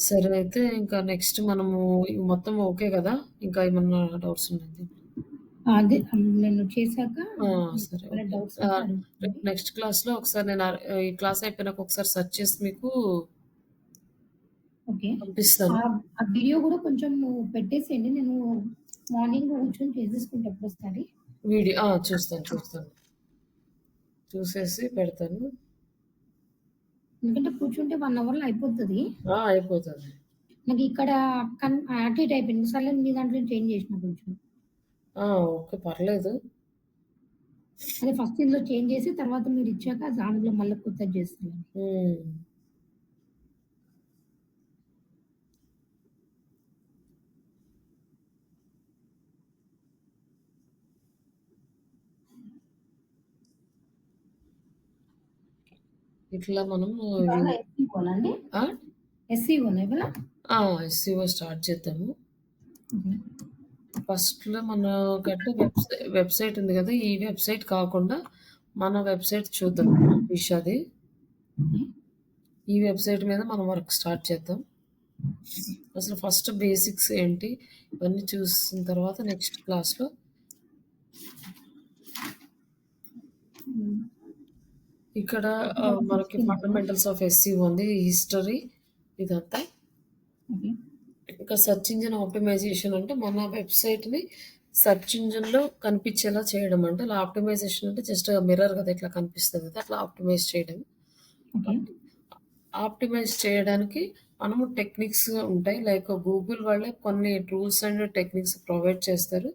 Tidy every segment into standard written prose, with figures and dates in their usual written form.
సరే అయితే ఇంకా నెక్స్ట్ మనము మొత్తం ఓకే గదా! ఇంకా ఏమన్నా డౌట్స్ ఉన్నాయండి? అదే నేను చేశాక ఆ! సరే. మీకేమైనా ఓకే. డౌట్స్ ఉంటే రేపు అడుగుతాండి. నెక్స్ట్ క్లాస్‌లో ఒకసారి నేను ఈ క్లాస్ అయిపోయినాక ఒకసారి సెర్చ్ చేసి మీకు ఓకే. పంపిస్తాను. ఆ వీడియో గూడా కొంచెం పెట్టేసేయండి. నేను మార్నింగ్ కూర్చొని చేసేసుకుంటా ఎప్పుడొకసారి. చూస్తాను. చూసేసి పెడతాను. ఎందుకంటే కూర్చుంటే 1 అవర్‌లో అయిపోతది. అయిపోతది. నాకిక్కడ అటు ఇటు అయిపోయింది. సర్లే మీ దాంట్లో చేంజ్ చేసినా కొంచెం. ఓకే. పర్లేదు. అదే ఫస్ట్ ఇందులో చేంజ్ చేసి తర్వాత మీరిచ్చాక దాంట్లో మళ్ళా కొత్తది చేస్తాలేండి. హ్మ్. ఇట్లా మనము ఇవాళ ఎస్‌సీఓనా అండి? ఆ! ఎస్‌సీఓనా ఇవాళ? ఎస్‌సీఓ స్టార్ట్ చేద్దాము. ఓకే. ఫస్ట్‌లో మనకంటే వెబ్‌సైట్ ఉంది గదా! ఈ వెబ్‌సైట్ కాకుండా మన వెబ్‌సైట్ చూద్దాం. మీషోది. ఓకే. ఈ వెబ్‌సైట్ మీద మనం వర్క్ స్టార్ట్ చేద్దాం. అసలు ఫస్ట్ బేసిక్స్ ఏంటి? ఇవన్నీ చూసిన తర్వాత నెక్స్ట్ క్లాస్‌లో హ్మ్. ఇక్కడ ఇప్పుడైతే మనకి 16 కదా! ఫండమెంటల్స్ ఆఫ్ ఎస్‌సీఓ ఉంది. హిస్టరీ ఇదంతా. ఓకే. ఇంకా సెర్చ్ ఇంజిన్ ఆప్టిమైజేషన్ అంటే మన వెబ్‌సైట్‌ని సెర్చ్ ఇంజిన్‌లో కనిపించేలా చేయడం. అంటే ఇలా ఆప్టిమైజేషన్ అంటే జస్ట్ మిర్రర్ కదా! ఇట్లా కనిపిస్తది కదా! అట్లా ఆప్టిమైజ్ చేయడం. ఓకే. ఆప్టిమైజ్ చేయడానికి మనము టెక్నిక్స్ ఉంటాయి. లైక్ గూగుల్ వాళ్ళే కొన్ని టూల్స్ అండ్ టెక్నిక్స్ ప్రొవైడ్ చేస్తారు.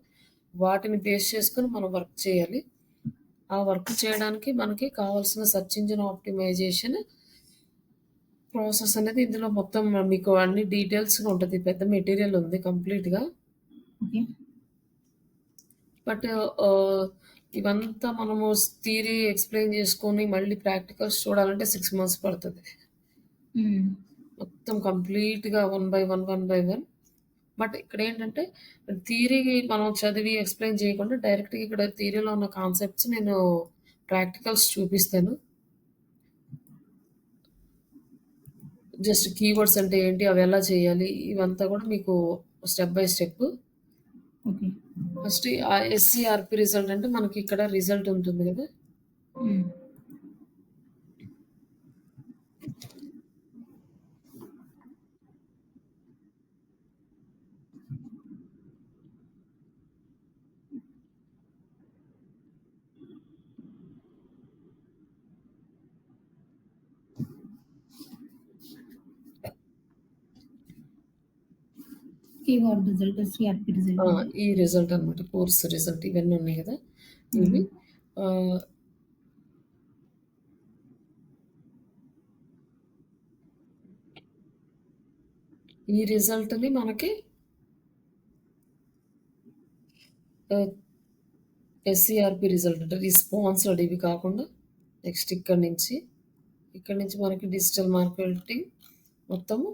వాటిని బేస్ చేసుకొని మనం వర్క్ చేయాలి. ఆ వర్క్ చేయడానికి మనకి కావాల్సిన సెర్చ్ ఇంజిన్ ఆప్టిమైజేషన్ ప్రాసెస్ అనేది ఇందులో మొత్తం మీకు అన్ని డీటెయిల్స్‌గా ఉంటది. పెద్ద మెటీరియల్ ఉంది కంప్లీట్‌గా. ఓకే. బట్ ఆహ్, ఇవంతా మనము థియరీ ఎక్స్‌ప్లెయిన్ చేసుకొని మళ్ళీ ప్రాక్టికల్స్ చూడాలంటే 6 మంత్స్ పడతది. హ్మ్. మొత్తం కంప్లీట్‌గా వన్ బై వన్. బట్ ఇక్కడేంటంటే థియరీ మనం చదివి ఎక్స్‌ప్లెయిన్ చేయకుండా డైరెక్ట్‌గా ఇక్కడ థియరీలో ఉన్న కాన్సెప్ట్స్ నేను ప్రాక్టికల్స్ చూపిస్తాను. జస్ట్ కీవర్డ్స్ అంటే ఏంటి? అవి ఎలా చేయాలి? ఇవంతా కూడా మీకు step by step. Okay. First SCRP result అంటే మనకి ఇక్కడ రిజల్ట్ ఉంటుంది కదా! హ్మ్. కీవర్డ్ రిజల్ట్, సీఆర్‌పీ ఆ! రిజల్ట్ అండి. ఈ రిజల్ట్ అన్నమాట. కోర్స్ రిజల్ట్ ఇవన్నీ ఉన్నాయి కదా! హ్మ్. ఇవి ఆహ్, ఈ రిజల్ట్‌ని మనకి ఆహ్, ఎస్‌సీఆర్‌పీ రిజల్ట్ అంటే స్పాన్సర్డ్ ఇవి కాకుండా నెక్స్ట్ ఇక్కడి నుంచి మనకి డిజిటల్ మార్కెటింగ్ మొత్తము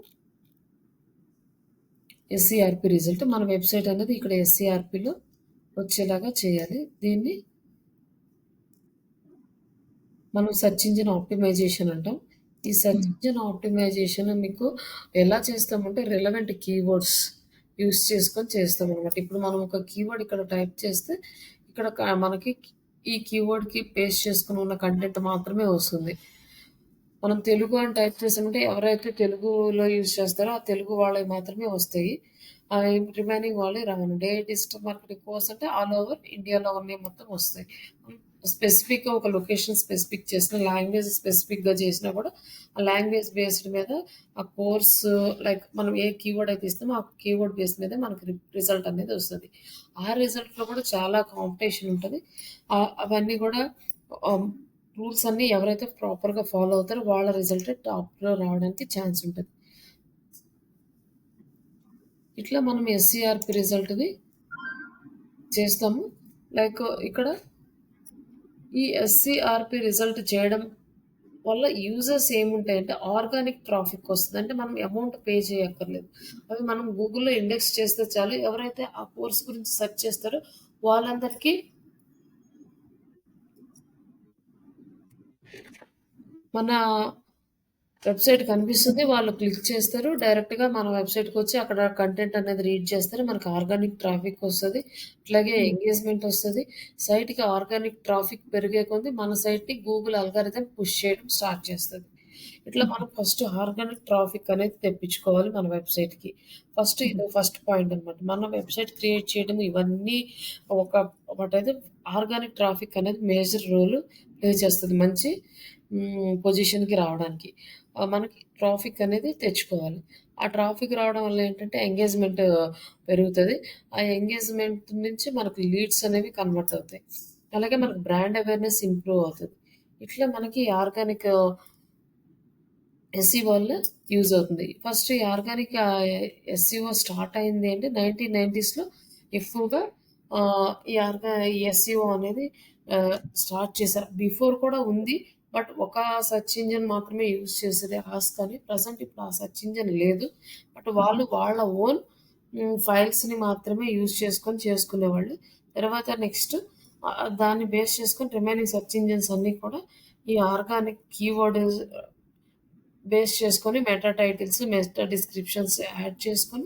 ఎస్‌సీఆర్‌పీ రిజల్ట్. మన వెబ్‌సైట్ అనేది ఇక్కడ ఎస్‌సీఆర్‌పీలో వచ్చేలాగా చేయాలి. దీన్ని మనం సెర్చ్ ఇంజిన్ ఆప్టిమైజేషన్ అంటాం. ఈ సెర్చ్ హ్మ్. ఇంజిన్ ఆప్టిమైజేషన్ మీకు ఎలా చేస్తామంటే రిలవెంట్ కీవర్డ్స్ యూజ్ చేసుకొని చేస్తామనమాట. ఇప్పుడు మనం ఒక కీవర్డ్ ఇక్కడ టైప్ చేస్తే ఇక్కడ మనకి ఈ కీవర్డ్‌కి పేస్ట్ చేసుకొని ఉన్న కంటెంట్ మాత్రమే వస్తుంది. మనం తెలుగు అని టైప్ చేసామంటే ఎవరైతే తెలుగులో యూజ్ చేస్తారో ఆ తెలుగు వాళ్ళవి మాత్రమే వస్తాయి. రిమైనింగ్ వాళ్ళయి రావనమాట. డిజిటల్ మార్కెటింగ్ కోర్స్ అంటే ఆల్ ఓవర్ ఇండియాలో ఉన్నయి మొత్తం వస్తాయి. స్పెసిఫిక్‌గా ఒక లొకేషన్ స్పెసిఫిక్ చేసిన, లాంగ్వేజ్ స్పెసిఫిక్‌గా చేసినా కూడా ఆ లాంగ్వేజ్ బేస్డ్ మీద ఆ కోర్సు లైక్ మనం ఏ కీవర్డ్ అయితే ఇస్తామో ఆ కీవర్డ్ బేస్ మీదే మనకి రిజల్ట్ అనేది వస్తది. ఆ రిజల్ట్‌లో కూడా చాలా కాంపిటీషన్ ఉంటది. అవన్నీ కూడా ఆహ్, రూల్స్ అన్నీ ఎవరైతే ప్రాపర్‌గా ఫాలో అవుతారో వాళ్ళ రిజల్టే టాప్‌లో రావడానికి ఛాన్స్ ఉంటది. ఇట్లా మనం ఎస్‌సీఆర్‌పీ రిజల్ట్‌ని చేస్తాము. లైక్ ఇక్కడ ఈ ఎస్‌సీఆర్‌పీ రిజల్ట్ చేయడం వల్ల యూజెస్ ఏముంటాయంటే ఆర్గానిక్ ట్రాఫిక్ వస్తది. అంటే మనం అమౌంట్ పే చేయక్కర్లేదు. అవి మనం గూగుల్‌లో ఇండెక్స్ చేస్తే చాలు. ఎవరైతే ఆ కోర్స్ గురించి సెర్చ్ చేస్తారో వాళ్ళందరికీ మన వెబ్‌సైట్ కనిపిస్తుంది. వాళ్ళు క్లిక్ చేస్తారు. డైరెక్ట్‌గా మన వెబ్‌సైట్‌కొచ్చి అక్కడ కంటెంట్ అనేది రీడ్ చేస్తారు. మనకు ఆర్గానిక్ ట్రాఫిక్ వస్తది. అట్లాగే హ్మ్. ఎంగేజ్‌మెంట్ వస్తది. సైట్‌కి ఆర్గానిక్ ట్రాఫిక్ పెరిగే కొద్దీ మన సైట్‌ని గూగుల్ అల్గారిథమ్ పుష్ చేయడం స్టార్ట్ చేస్తది. ఇట్లా హుహు. మనం ఫస్ట్ ఆర్గానిక్ ట్రాఫిక్ అనేది తెప్పించుకోవాలి మన వెబ్‌సైట్‌కి. హుహు. ఇదో ఫస్ట్ పాయింట్ అన్నమాట. మన వెబ్‌సైట్ క్రియేట్ చేయడం ఇవన్నీ ఒక ఒకటైతే ఆర్గానిక్ ట్రాఫిక్ అనేది మేజర్ రోల్ ప్లే చేస్తది. మంచి పొజిషన్‌కి రావడానికి. మనకి ట్రాఫిక్ అనేది తెచ్చుకోవాలి. ఆ ట్రాఫిక్ రావడం వల్ల ఏంటంటే ఎంగేజ్‌మెంట్ పెరుగుతది. ఆ ఎంగేజ్‌మెంట్ నుంచి మనకు లీడ్స్ అనేవి కన్వర్ట్ అవుతాయి. అలాగే మనకు బ్రాండ్ అవేర్‌నెస్ ఇంప్రూవ్ అవుతది. ఇట్లా మనకి ఆర్గానిక్ ఎస్‌ఈఓ వల్ల యూజ్ అవుతుంది. ఫస్ట్ ఈ ఆర్గానిక్ ఎస్‌ఈఓ స్టార్ట్ అయింది అంటే 1990స్‌లో ఎక్కువగా ఈ ఎస్‌ఈఓ అనేది స్టార్ట్ చేశారు. బిఫోర్ కూడా ఉంది. బట్ ఒక సెర్చ్ ఇంజిన్ మాత్రమే యూజ్ చేసేది ఆస్క్ అని. ప్రెజెంట్ ఇప్పుడు ఆ సెర్చ్ ఇంజిన్ లేదు. బట్ హుహు. వాళ్ళు వాళ్ళ ఓన్ ఫైల్స్‌ని మాత్రమే యూజ్ చేసుకొని చేసుకునేవాళ్ళు. తర్వాత నెక్స్ట్ దాన్ని బేస్ చేసుకొని రిమైనింగ్ సెర్చ్ ఇంజిన్స్ అన్నీ కూడా ఈ ఆర్గానిక్ కీవర్డ్ బేస్ చేసుకొని meta titles, meta descriptions add చేసుకొని,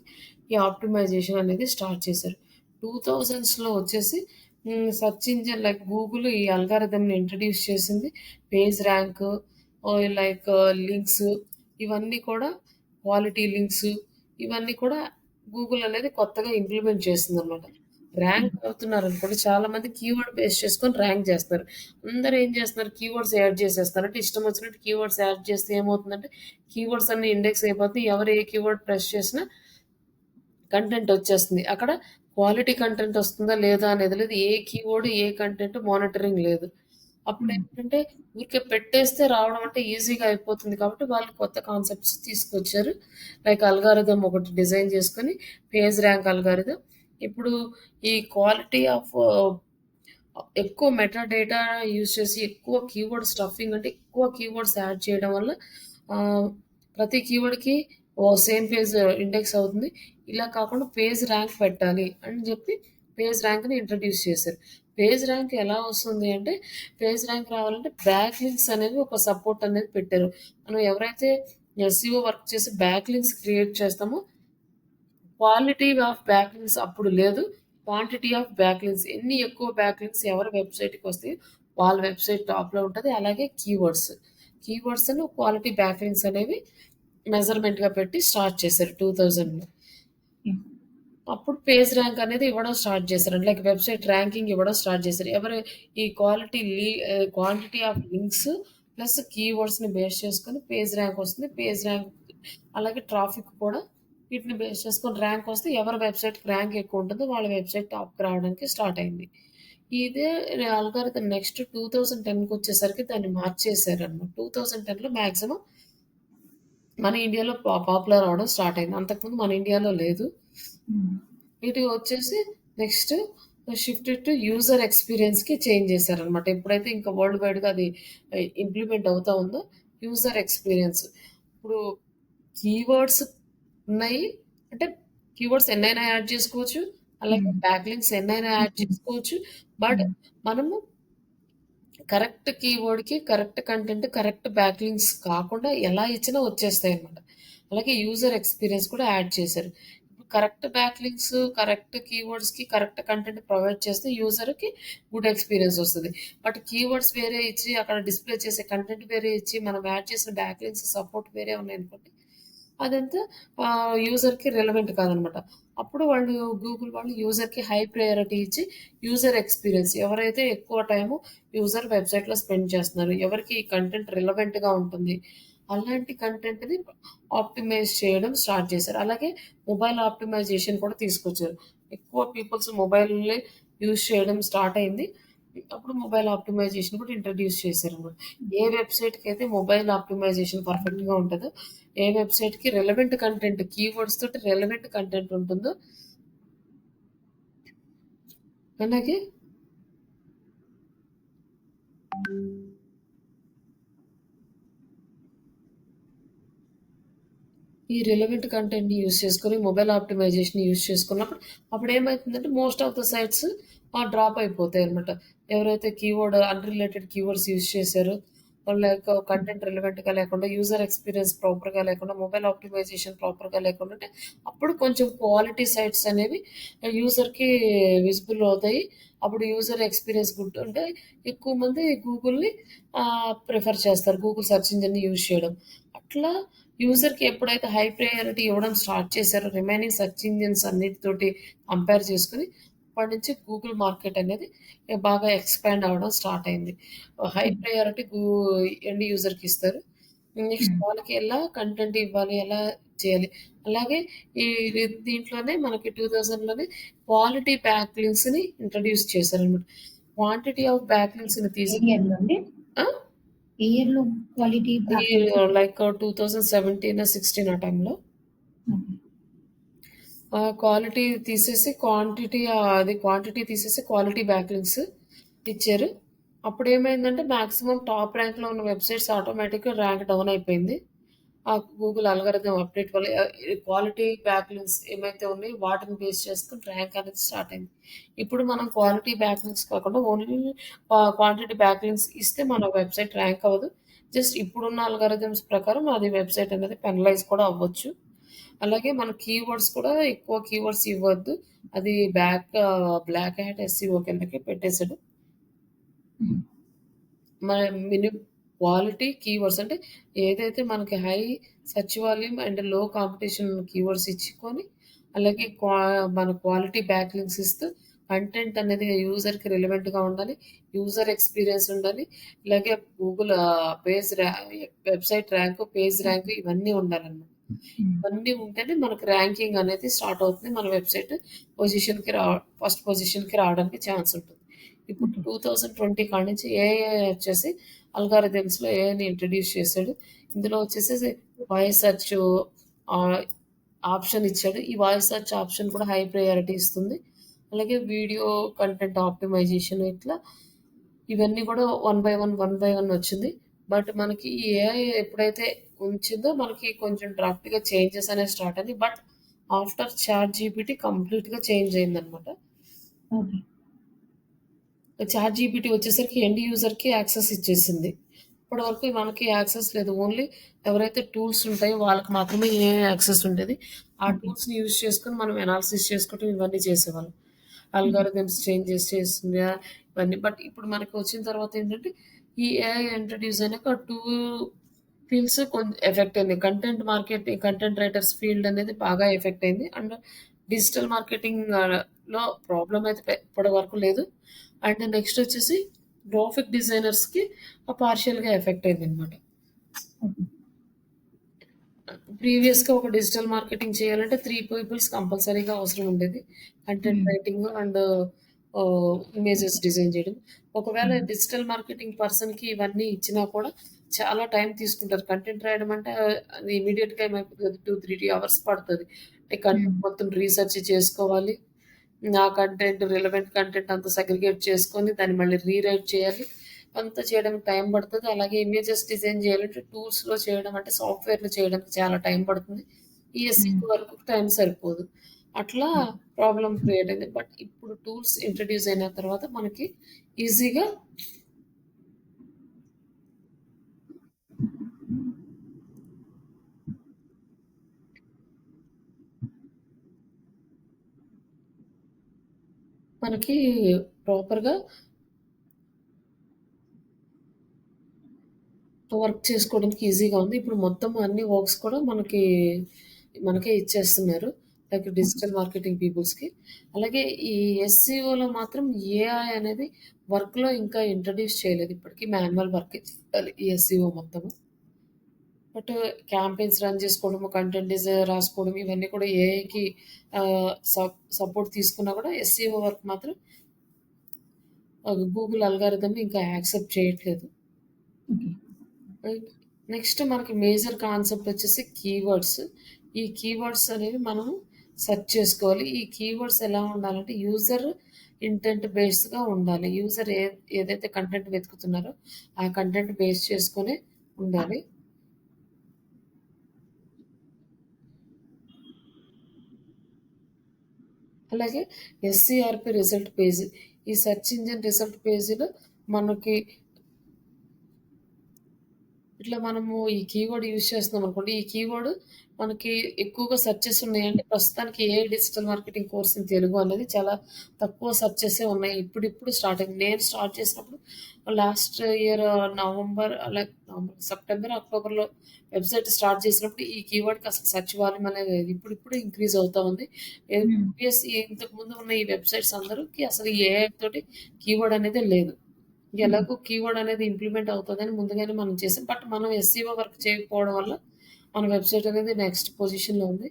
ఈ ఆప్టిమైజేషన్ అనేది స్టార్ట్ చేశారు. 2000స్‌లో వచ్చేసి సెర్చ్ ఇంజిన్ లైక్ గూగుల్ ఈ అల్గారిథమ్‌ని ఇంట్రొడ్యూస్ చేసింది. పేజ్ ర్యాంక్ లైక్ లింక్స్ ఇవన్నీ కూడా క్వాలిటీ లింక్స్ ఇవన్నీ కూడా గూగుల్ అనేది కొత్తగా ఇంప్లిమెంట్ చేసిందనమాట. ర్యాంక్ హ్మ్. అవుతున్నారనుకోండి చాలామంది కీవర్డ్ బేస్ చేసుకొని ర్యాంక్ చేస్తారు. అందరూ ఏం చేస్తున్నారు కీవర్డ్స్ యాడ్ చేసేస్తారు. అంటే ఇష్టం వచ్చినట్టు కీవర్డ్స్ యాడ్ చేస్తే ఏమవుతుందంటే కీవర్డ్స్ అన్నీ ఇండెక్స్ అయిపోతాయి. ఎవరు ఏ కీవర్డ్ ప్రెస్ చేసినా కంటెంట్ వచ్చేస్తుంది. అక్కడ క్వాలిటీ కంటెంట్ వస్తుందా లేదా అనేది లేదు. ఏ కీవర్డ్, ఏ కంటెంట్ మానిటరింగ్ లేదు. హ్మ్. అప్పుడేంటంటే ఊరికే పెట్టేస్తే రావడం అంటే ఈజీగా అయిపోతుంది కాబట్టి వాళ్ళు కొత్త కాన్సెప్ట్స్ తీసుకొచ్చారు. లైక్ అల్గారిథమ్ ఒకటి డిజైన్ చేసుకొని పేజ్ ర్యాంక్ అల్గారిథమ్. ఇప్పుడు ఈ క్వాలిటీ ఆఫ్ ఎక్కువ మెటా డేటా యూజ్ చేసి ఎక్కువ కీవర్డ్ స్టఫింగ్ అంటే ఎక్కువ కీవర్డ్స్ యాడ్ చేయడం వల్ల ఆహ్, ప్రతి కీవర్డ్‌కి సేమ్ పేజ్ ఇండెక్స్ అవుతుంది. ఇలా కాకుండా పేజ్ ర్యాంక్ పెట్టాలి అని చెప్పి పేజ్ ర్యాంక్‌ని ఇంట్రొడ్యూస్ చేశారు. పేజ్ ర్యాంక్ ఎలా వస్తుంది అంటే పేజ్ ర్యాంక్ రావాలంటే బ్యాక్ లింక్స్ అనేవి ఒక సపోర్ట్ అనేది పెట్టారు. మనం ఎవరైతే ఎస్‌ఈఓ వర్క్ చేసి బ్యాక్ లింక్స్ క్రియేట్ చేస్తామో క్వాలిటీ ఆఫ్ బ్యాక్‌లింక్స్ అప్పుడు లేదు. క్వాంటిటీ ఆఫ్ బ్యాక్‌లింక్స్ ఎన్ని ఎక్కువ బ్యాక్‌లింక్స్ ఎవరి వెబ్‌సైట్‌కొస్తాయో వాళ్ళ వెబ్‌సైట్ టాప్‌లో ఉంటది. అలాగే కీవర్డ్స్. కీవర్డ్స్‌ను క్వాలిటీ బ్యాక్‌లింక్స్ అనేవి మెజర్‌మెంట్‌గా పెట్టి స్టార్ట్ చేశారు 2000లో. యాహ్! అప్పుడు పేజ్ ర్యాంక్ అనేది ఇవ్వడం స్టార్ట్ చేశారండి. లైక్ వెబ్‌సైట్ ర్యాంకింగ్ ఇవ్వడం స్టార్ట్ చేశారు. ఈ క్వాంటిటీ ఆఫ్ లింక్స్ ప్లస్ కీవర్డ్స్‌ని బేస్ చేసుకొని పేజ్ ర్యాంక్ వస్తుంది. పేజ్ ర్యాంక్ అలాగే ట్రాఫిక్ కూడా వీటిని బేస్ చేసుకొని ర్యాంక్ వస్తే ఎవరి వెబ్‌సైట్‌కి ర్యాంక్ ఎక్కువ ఉంటుందో వాళ్ళ వెబ్‌సైట్ టాప్‌కి రావడానికి స్టార్ట్ అయింది. ఇదే అల్గారిథమ్ నెక్స్ట్ 2010కొచ్చేసరికి దాన్ని మార్చేసారన్నమాట. 2010లో మాక్సిమం మన ఇండియాలో పాపులర్ అవ్వడం స్టార్ట్ అయింది. అంతకుముందు మన ఇండియాలో లేదు. హ్మ్. ఇది వచ్చేసి నెక్స్ట్ షిఫ్టెడ్ టు యూజర్ ఎక్స్‌పీరియన్స్‌కి చేంజ్ చేశారనమాట. ఎప్పుడైతే ఇంకా వరల్డ్ వైడ్‌గా అది ఇంప్లిమెంట్ అవుతా ఉందో యూజర్ ఎక్స్‌పీరియన్స్. ఇప్పుడు కీవర్డ్స్ ఉన్నాయి. అంటే కీవర్డ్స్ ఎన్నైనా యాడ్ చేసుకోవచ్చు. అలాగే హ్మ్. బ్యాక్‌లింక్స్ ఎన్నైనా యాడ్ హ్మ్. చేసుకోవచ్చు. బట్ హ్మ్. మనము కరెక్ట్ కీవర్డ్‌కి, కరెక్ట్ కంటెంట్, కరెక్ట్ బ్యాక్‌లింక్స్ కాకుండా ఎలా ఇచ్చినా వచ్చేస్తాయన్నమాట. అలాగే యూజర్ ఎక్స్‌పీరియన్స్ కూడా యాడ్ చేశారు. ఇప్పుడు కరెక్ట్ బ్యాక్‌లింక్స్, కరెక్ట్ కీవర్డ్స్‌కి, కరెక్ట్ కంటెంట్ ప్రొవైడ్ చేస్తే యూజర్‌కి గుడ్ ఎక్స్‌పీరియన్స్ వస్తది. బట్ కీవర్డ్స్ వేరే ఇచ్చి, అక్కడ డిస్‌ప్లే చేసే కంటెంట్ వేరే ఇచ్చి, మనం యాడ్ చేసిన బ్యాక్‌లింక్స్, సపోర్ట్ వేరే ఉన్నాయనుకోండి, అదంతా యూజర్‌కి రెలెవెంట్ కాదనమాట. అప్పుడు వాళ్ళు గూగుల్ వాళ్ళు యూజర్‌కి హై ప్రయారిటీ ఇచ్చి, యూజర్ ఎక్స్‌పీరియన్స్ ఎవరైతే ఎక్కువ టైము యూజర్ వెబ్‌సైట్‌లో స్పెండ్ చేస్తున్నారు. ఎవరికి ఈ కంటెంట్ రిలవెంట్‌గా ఉంటుంది. అలాంటి కంటెంట్‌ని ఆప్టిమైజ్ చేయడం స్టార్ట్ చేశారు. అలాగే మొబైల్ ఆప్టిమైజేషన్ కూడా తీసుకొచ్చారు. ఎక్కువ పీపుల్స్ మొబైల్‌ని యూజ్ చేయడం స్టార్ట్ అయింది. అప్పుడు మొబైల్ ఆప్టిమైజేషన్ కూడా ఇంట్రొడ్యూస్ చేశారన్నమాట. ఏ వెబ్‌సైట్‌కైతే మొబైల్ ఆప్టిమైజేషన్ పర్ఫెక్ట్‌గా ఉంటదో, ఏ వెబ్‌సైట్‌కి రెలెవెంట్ కంటెంట్ కీవర్డ్స్ తోటి రెలెవెంట్ కంటెంట్ ఉంటుందో అలాగే ఈ రిలవెంట్ కంటెంట్‌ని యూజ్ చేసుకొని మొబైల్ ఆప్టిమైజేషన్ యూజ్ చేసుకున్నప్పుడు అప్పుడేమైతుందంటే most of the sites drop అయిపోతాయన్నమాట. ఎవరైతే కీవర్డ్ అన్‌రిలేటెడ్ కీవర్డ్స్ యూజ్ చేశారో లైక్ కంటెంట్ రిలవెంట్‌గా లేకుండా, యూజర్ ఎక్స్‌పీరియన్స్ ప్రాపర్‌గా లేకుండా, మొబైల్ ఆప్టిమైజేషన్ ప్రాపర్‌గా లేకుండా ఉంటే, అప్పుడు కొంచెం క్వాలిటీ సైట్స్ అనేవి యూజర్‌కి విజిబుల్ అవుతాయి. అప్పుడు యూజర్ ఎక్స్‌పీరియన్స్ గుడ్ ఉంటే ఎక్కువ మంది గూగుల్‌ని ప్రిఫర్ చేస్తారు. గూగుల్ సెర్చ్ ఇంజిన్‌ని యూజ్ చేయడం. అట్లా యూజర్‌కి ఎప్పుడైతే హై ప్రయారిటీ ఇవ్వడం స్టార్ట్ చేశారో రిమైనింగ్ సెర్చ్ ఇంజిన్స్ అన్నిటితోటి కంపేర్ చేసుకొని, అప్పటినుంచి గూగుల్ మార్కెట్ అనేది బాగా ఎక్స్‌పాండ్ అవ్వడం స్టార్ట్ అయింది. హై హ్మ్. ప్రయారిటీ ఎండ్ యూజర్‌కి ఇస్తారు. నెక్స్ట్ హ్మ్. వాళ్ళకి ఎలా కంటెంట్ ఇవ్వాలి, ఎలా చేయాలి. అలాగే ఈ దీంట్లోనే మనకి 2000లోనే క్వాలిటీ బ్యాక్‌లింక్స్‌ని ఇంట్రొడ్యూస్ చేశారనమాట. క్వాంటిటీ ఆఫ్ బ్యాక్‌లింక్స్‌ని ఏ తీసి ఇయర్‌లో అండి? ఆ! ఏ ఇయర్‌లో క్వాలిటీ ఈ బ్యాక్‌లింక్స్? లైక్ 2017, 16 ఆ టైంలో ఓకే. క్వాలిటీ తీసేసి క్వాంటిటీ తీసేసి క్వాలిటీ బ్యాక్‌లింక్స్ ఇచ్చారు. అప్పుడేమైందంటే మాక్సిమం టాప్ ర్యాంక్‌లో ఉన్న వెబ్‌సైట్స్ ఆటోమేటిక్‌గా ర్యాంక్ డౌన్ అయిపోయింది. గూగుల్ అల్గారిథమ్ అప్‌డేట్ వల్ల ఈ క్వాలిటీ బ్యాక్‌లింక్స్ ఏమైతే ఉన్నాయో వాటిని బేస్ చేసుకొని ర్యాంక్ అనేది స్టార్ట్ అయింది. ఇప్పుడు మనం క్వాలిటీ బ్యాక్‌లింక్స్ కాకుండా ఓన్లీ క్వాంటిటీ బ్యాక్‌లింక్స్ ఇస్తే మన వెబ్‌సైట్ ర్యాంక్ అవ్వదు. జస్ట్ ఇప్పుడున్న అల్గారిథమ్స్ ప్రకారం అది వెబ్‌సైట్ అనేది పెనలైజ్ కూడా అవ్వచ్చు. అలాగే మన కీవర్డ్స్ కూడా ఎక్కువ కీవర్డ్స్ ఇవ్వద్దు. అది బ్లాక్ హ్యాట్ ఎస్‌సిఓ కిందకి పెట్టేసాడు. హ్మ్. మన క్వాలిటీ కీవర్డ్స్ అంటే ఏదైతే మనకి హై సెర్చ్ వాల్యూమ్ అండ్ లో కాంపిటీషన్ కీవర్డ్స్ ఇచ్చుకొని, అలాగే మన క్వాలిటీ బ్యాక్‌లింక్స్ ఇస్తూ కంటెంట్ అనేది యూజర్‌కి రిలవెంట్‌గా ఉండాలి. యూజర్ ఎక్స్‌పీరియన్స్ ఉండాలి. ఇలాగే Google website rank, page rank ఇవన్నీ ఉండాలన్నమాట. హ్మ్. ఇవన్నీ ఉంటేనే మనకు ర్యాంకింగ్ అనేది స్టార్ట్ అవుతుంది. మన వెబ్‌సైట్ పొజిషన్‌కి రా ఫస్ట్ పొజిషన్‌కి రావడానికి ఛాన్స్ ఉంటుంది. ఇప్పుడు ఓకే. 2020 కాడ నుంచి ఏఐ వచ్చేసి అల్గారిథమ్స్‌లో ఏఐని ఇంట్రొడ్యూస్ చేసాడు. ఇందులో వచ్చేసేసి వాయిస్ సెర్చ్ ఆహ్, ఆప్షన్ ఇచ్చాడు. ఈ వాయిస్ సెర్చ్ ఆప్షన్ కూడా హై ప్రయారిటీ ఇస్తుంది. అలాగే వీడియో కంటెంట్ ఆప్టిమైజేషన్ ఇట్లా ఇవన్నీ కూడా వన్ బై వన్ వచ్చింది. బట్ మనకి ఈ ఏఐ ఎప్పుడైతే ఉంచిందో మనకి కొంచెం డ్రాఫ్ట్‌గా చేంజెస్ అనేవి స్టార్ట్ అయింది. బట్ ఆఫ్టర్ చాట్‌జీపీటీ కంప్లీట్‌గా చేంజ్ అయిందనమాట. ఓకే. చాట్‌జీపీటీ వచ్చేసరికి ఎండ్ యూజర్‌కి యాక్సెస్ ఇచ్చేసింది. ఇప్పటివరకు మనకి యాక్సెస్ లేదు. ఓన్లీ ఎవరైతే టూల్స్ ఉంటాయో వాళ్ళకి మాత్రమే ఏఐ యాక్సెస్ ఉండేది. ఆ ఓకే. టూల్స్‌ని యూజ్ చేసుకొని మనం అనాలిసిస్ చేసుకోవటం ఇవన్నీ చేసేవాళ్ళం. హుహు. అల్గారిథమ్స్ చేంజెస్ చేసిందా ఇవన్నీ. బట్ ఇప్పుడు మనకి వచ్చిన తర్వాత ఏంటంటే ఈ ఏఐ ఇంట్రొడ్యూస్ అయినాక 2 ఫీల్డ్స్ ఎఫెక్ట్ అయింది. కంటెంట్ రైటర్స్ ఫీల్డ్ అనేది బాగా ఎఫెక్ట్ అయింది. అండ్ డిజిటల్ మార్కెటింగ్ లో ప్రాబ్లమ్ అయితే ఇప్పటి వరకు లేదు. అండ్ నెక్స్ట్ వచ్చేసి గ్రాఫిక్ డిజైనర్స్‌కి పార్షియల్‌గా ఎఫెక్ట్ అయిందనమాట. ఓకే. ప్రీవియస్‌గా ఒక డిజిటల్ మార్కెటింగ్ చేయాలంటే 3 పీపుల్స్ కంపల్సరీగా అవసరం ఉండేది. కంటెంట్ హ్మ్. రైటింగ్ అండ్ ఇమేజెస్ డిజైన్ చేయడం. ఒకవేళ హ్మ్. డిజిటల్ మార్కెటింగ్ పర్సన్‌కి ఇవన్నీ ఇచ్చినా కూడా చాలా టైం తీసుకుంటారు. కంటెంట్ రాయడం అంటే అది ఇమ్మీడియేట్‌గా ఏమైపోతది 2, 3 అవర్స్ పడతది. అంటే హ్మ్. కంటెంట్ మొత్తం రీసెర్చ్ చేసుకోవాలి. ఆ కంటెంట్ రిలవెంట్ కంటెంట్ అంతా సెగ్రిగేట్ చేసుకొని దాన్ని మళ్ళీ రీరైట్ చేయాలి. అంతా చేయడానికి టైం పడతది. అలాగే ఇమేజెస్ డిజైన్ చేయాలంటే టూల్స్‌లో చేయడం అంటే సాఫ్ట్‌వేర్‌లో చేయడానికి చాలా టైం పడుతుంది. ఈ హ్మ్. ఎస్ఈఓ వరకు టైం సరిపోదు. అట్లా ప్రాబ్లమ్ క్రియేట్ అయింది. బట్ ఇప్పుడు టూల్స్ ఇంట్రొడ్యూస్ అయిన తర్వాత మనకి ఈజీగా మనకి ప్రాపర్‌గా వర్క్ చేసుకోవడానికి ఈజీగా ఉంది. ఇప్పుడు మొత్తం అన్ని వర్క్స్ కూడా మనకే ఇచ్చేస్తున్నారు. Like okay. డిజిటల్ మార్కెటింగ్ పీపుల్స్‌కి. అలాగే ఈ ఎస్‌సిఓలో మాత్రం ఏఐ అనేది వర్క్‌లో ఇంకా ఇంట్రొడ్యూస్ చేయలేదు. ఇప్పటికి మాన్యువల్ వర్కే చేయాలి ఈ ఎస్‌సిఓ మొత్తము. బట్ క్యాంపెయిన్స్ రన్ చేసుకోవడము, కంటెంట్ రాసుకోవడం ఇవన్నీ కూడా ఏఐకి సపోర్ట్ తీసుకున్నా కూడా ఎస్‌సిఓ వర్క్ మాత్రం గూగుల్ అల్గారిథమ్‌ని ఇంకా యాక్సెప్ట్ చేయట్లేదు. ఓకే. రైట్. నెక్స్ట్ మనకి మేజర్ కాన్సెప్ట్ వచ్చేసి కీవర్డ్స్. ఈ కీవర్డ్స్ అనేవి మనము సెర్చ్ చేసుకోవాలి. ఈ కీవర్డ్స్ ఎలా ఉండాలంటే యూజర్ ఇంటెంట్ బేస్డ్‌గా ఉండాలి. యూజర్ ఏదైతే కంటెంట్ వెతుకుతున్నారో ఆ కంటెంట్ బేస్ చేసుకొనే ఉండాలి. అలాగే ఎస్‌సిఆర్‌పి రిజల్ట్ పేజ్. ఈ సెర్చ్ ఇంజిన్ రిజల్ట్ పేజ్‌లో మనకి ఇట్లా మనము ఈ కీవర్డ్ యూజ్ చేస్తున్నామనుకోండి. ఈ కీవర్డ్ మనకి ఎక్కువగా సెర్చెస్ ఉన్నాయంటే ప్రస్తుతానికి AI digital marketing course in Telugu అనేది చాలా తక్కువ సెర్చెసే ఉన్నాయి. ఇప్పుడిప్పుడు స్టార్ట్ అయింది. నేను స్టార్ట్ చేసినప్పుడు లాస్ట్ ఇయర్ నవంబర్, సెప్టెంబర్, అక్టోబర్‌లో వెబ్‌సైట్ స్టార్ట్ చేసినప్పుడు ఈ కీవర్డ్‌కి అసలు సెర్చ్ వాల్యూమ్ అనేది లేదు. ఇప్పుడిప్పుడు ఇంక్రీజ్ అవుతా ఉంది. హ్మ్. ఇంతకుముందు ఉన్న ఈ వెబ్‌సైట్స్ అందరికి అసలు ఈ ఏఐ తోటి కీవర్డ్ అనేదే లేదు. హుహు. ఎలాగో కీవర్డ్ అనేది ఇంప్లిమెంట్ అవుతదని ముందుగానే మనం చేసాం. బట్ మనం ఎస్‌ఈఓ వర్క్ చేయకపోవడం వల్ల మన వెబ్‌సైట్ అనేది నెక్స్ట్ పొజిషన్‌లో ఉంది.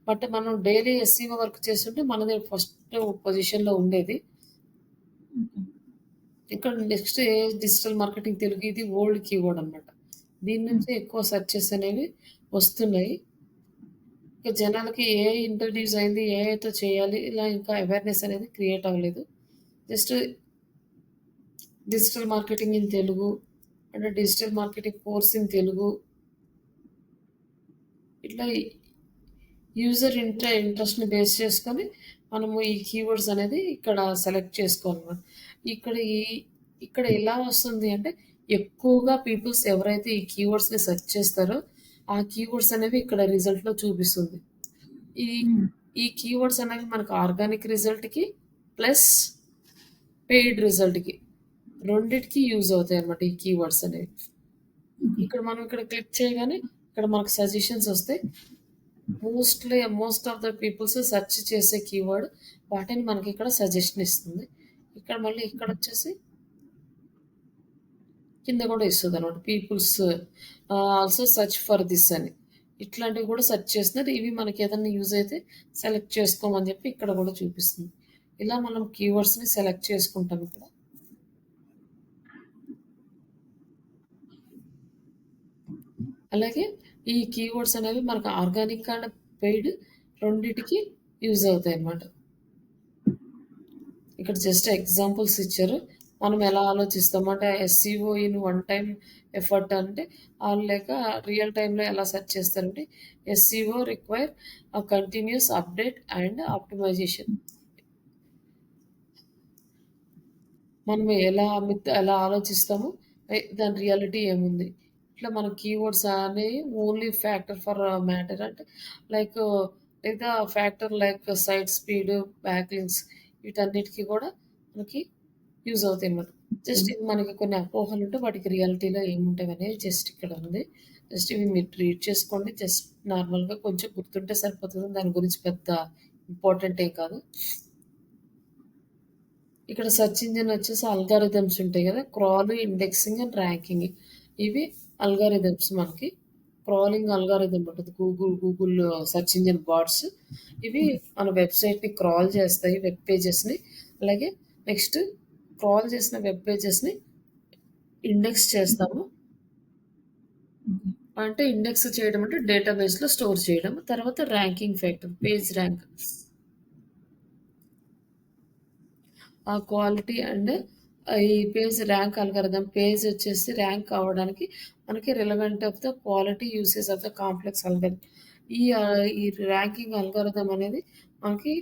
బట్ మనం డైలీ ఎస్‌ఈఓ వర్క్ చేస్తుంటే మనది ఫస్ట్ పొజిషన్‌లో ఉండేది. ఓకే. ఇక్కడ నెక్స్ట్ డిజిటల్ మార్కెటింగ్ తెలుగు ఇది ఓల్డ్ కీవర్డ్ అనమాట. దీని హ్మ్. నుంచే ఎక్కువ సెర్చెస్ అనేవి వస్తున్నాయి. ఇక జనాలకి ఏఐ ఇంట్రొడ్యూస్ అయింది. ఏఐతో చేయాలి. ఇలా ఇంకా అవేర్‌నెస్ అనేది క్రియేట్ అవ్వలేదు. Just digital marketing in Telugu అంటే digital marketing course in Telugu ఇట్లా ఇంట్రెస్ట్‌ని బేస్ చేసుకొని మనము ఈ కీవర్డ్స్ అనేది ఇక్కడ సెలెక్ట్ చేసుకోవాలన్నమాట. ఇక్కడ ఈ ఇక్కడ ఎలా వస్తుంది అంటే ఎక్కువగా పీపుల్స్ ఎవరైతే ఈ కీవర్డ్స్‌ని సెర్చ్ చేస్తారో ఆ కీవర్డ్స్ అనేవి ఇక్కడ రిజల్ట్‌లో చూపిస్తుంది. ఈ హ్మ్. ఈ కీవర్డ్స్ అనేవి మనకు ఆర్గానిక్ రిజల్ట్‌కి ప్లస్ పెయిడ్ రిజల్ట్‌కి రెండిటికి యూజ్ అవుతాయన్నమాట ఈ కీవర్డ్స్ అనేవి. ఓకే. ఇక్కడ క్లిక్ చేయగానే ఇక్కడ మనకు సజెషన్స్ వస్తాయి. Most of the peoples search చేసే కీవర్డ్ వాటిని మనకిక్కడ సజెషన్ ఇస్తుంది. మళ్ళీ ఇక్కడొచ్చేసి కింద కూడా ఇస్తదనమాట. Peoples also search for this అని. ఇట్లాంటివి కూడా సెర్చ్ చేస్తున్నారు. ఇవి మనకేదన్నా యూజ్ అయితే సెలెక్ట్ చేసుకోమని చెప్పి ఇక్కడ కూడా చూపిస్తుంది. ఇలా మనం కీవర్డ్స్‌ని సెలెక్ట్ చేసుకుంటాం ఇక్కడ. అలాగే ఈ కీవర్డ్స్ అనేవి మనకు ఆర్గానిక్ అండ్ పెయిడ్ రెండిటికి యూజ్ అవుతాయన్నమాట. ఇక్కడ జస్ట్ ఎగ్జాంపుల్స్ ఇచ్చారు. మనం ఎలా ఆలోచిస్తాం అంటే SEO in one time effort అంటే లేక రియల్ టైమ్‌లో ఎలా సెర్చ్ చేస్తారంటే SEO require continuous update and optimization. మనం ఎలా ఆలోచిస్తామో దాని రియాలిటీ ఏముంది. ఇట్లా మన కీవర్డ్స్ అనేవి ఓన్లీ ఫ్యాక్టర్ ఫర్ మ్యాటర్ అంటే లైక్ లేదా ఫ్యాక్టర్ లైక్ సైట్ స్పీడ్, బ్యాక్‌లింక్స్ వీటన్నిటికి కూడా మనకి యూజ్ అవుతాయన్నమాట. జస్ట్ ఇవి మనకి కొన్ని అపోహలుంటే వాటికి రియాలిటీలో ఏముంటాయనేది జస్ట్ ఇక్కడ ఉంది. జస్ట్ ఇవి మీరు ట్రీట్ చేసుకోండి. జస్ట్ నార్మల్‌గా కొంచెం గుర్తుంటే సరిపోతుంది. దాని గురించి పెద్ద ఇంపార్టెంట్ ఏం కాదు. ఇక్కడ సెర్చ్ ఇంజిన్ వచ్చేసి అల్గారిథమ్స్ ఉంటాయి గదా! Crawl, indexing and ranking. ఇవి అల్గారిథమ్స్ మనకి. క్రాలింగ్ అల్గారిథమ్ ఉంటది. Google search engine bots. ఇవి మన వెబ్‌సైట్‌ని క్రాల్ చేస్తాయి. వెబ్ పేజెస్‌ని. అలాగే నెక్స్ట్ క్రాల్ చేసిన వెబ్ పేజెస్‌ని ఇండెక్స్ చేస్తాము. ఓకే. అంటే ఇండెక్స్ చేయడం అంటే డేటాబేస్‌లో స్టోర్ చేయడం. తర్వాత ర్యాంకింగ్ ఫ్యాక్టర్, పేజ్ ర్యాంక్. ఆ క్వాలిటీ అండ్ ఈ పేజ్ ర్యాంక్ అల్గారిథం పేజ్ వచ్చేసి ర్యాంక్ అవ్వడానికి మనకి relevant of the quality usage of the complex algorithm. ఈ ర్యాంకింగ్ అల్గారిథం అనేది మనకి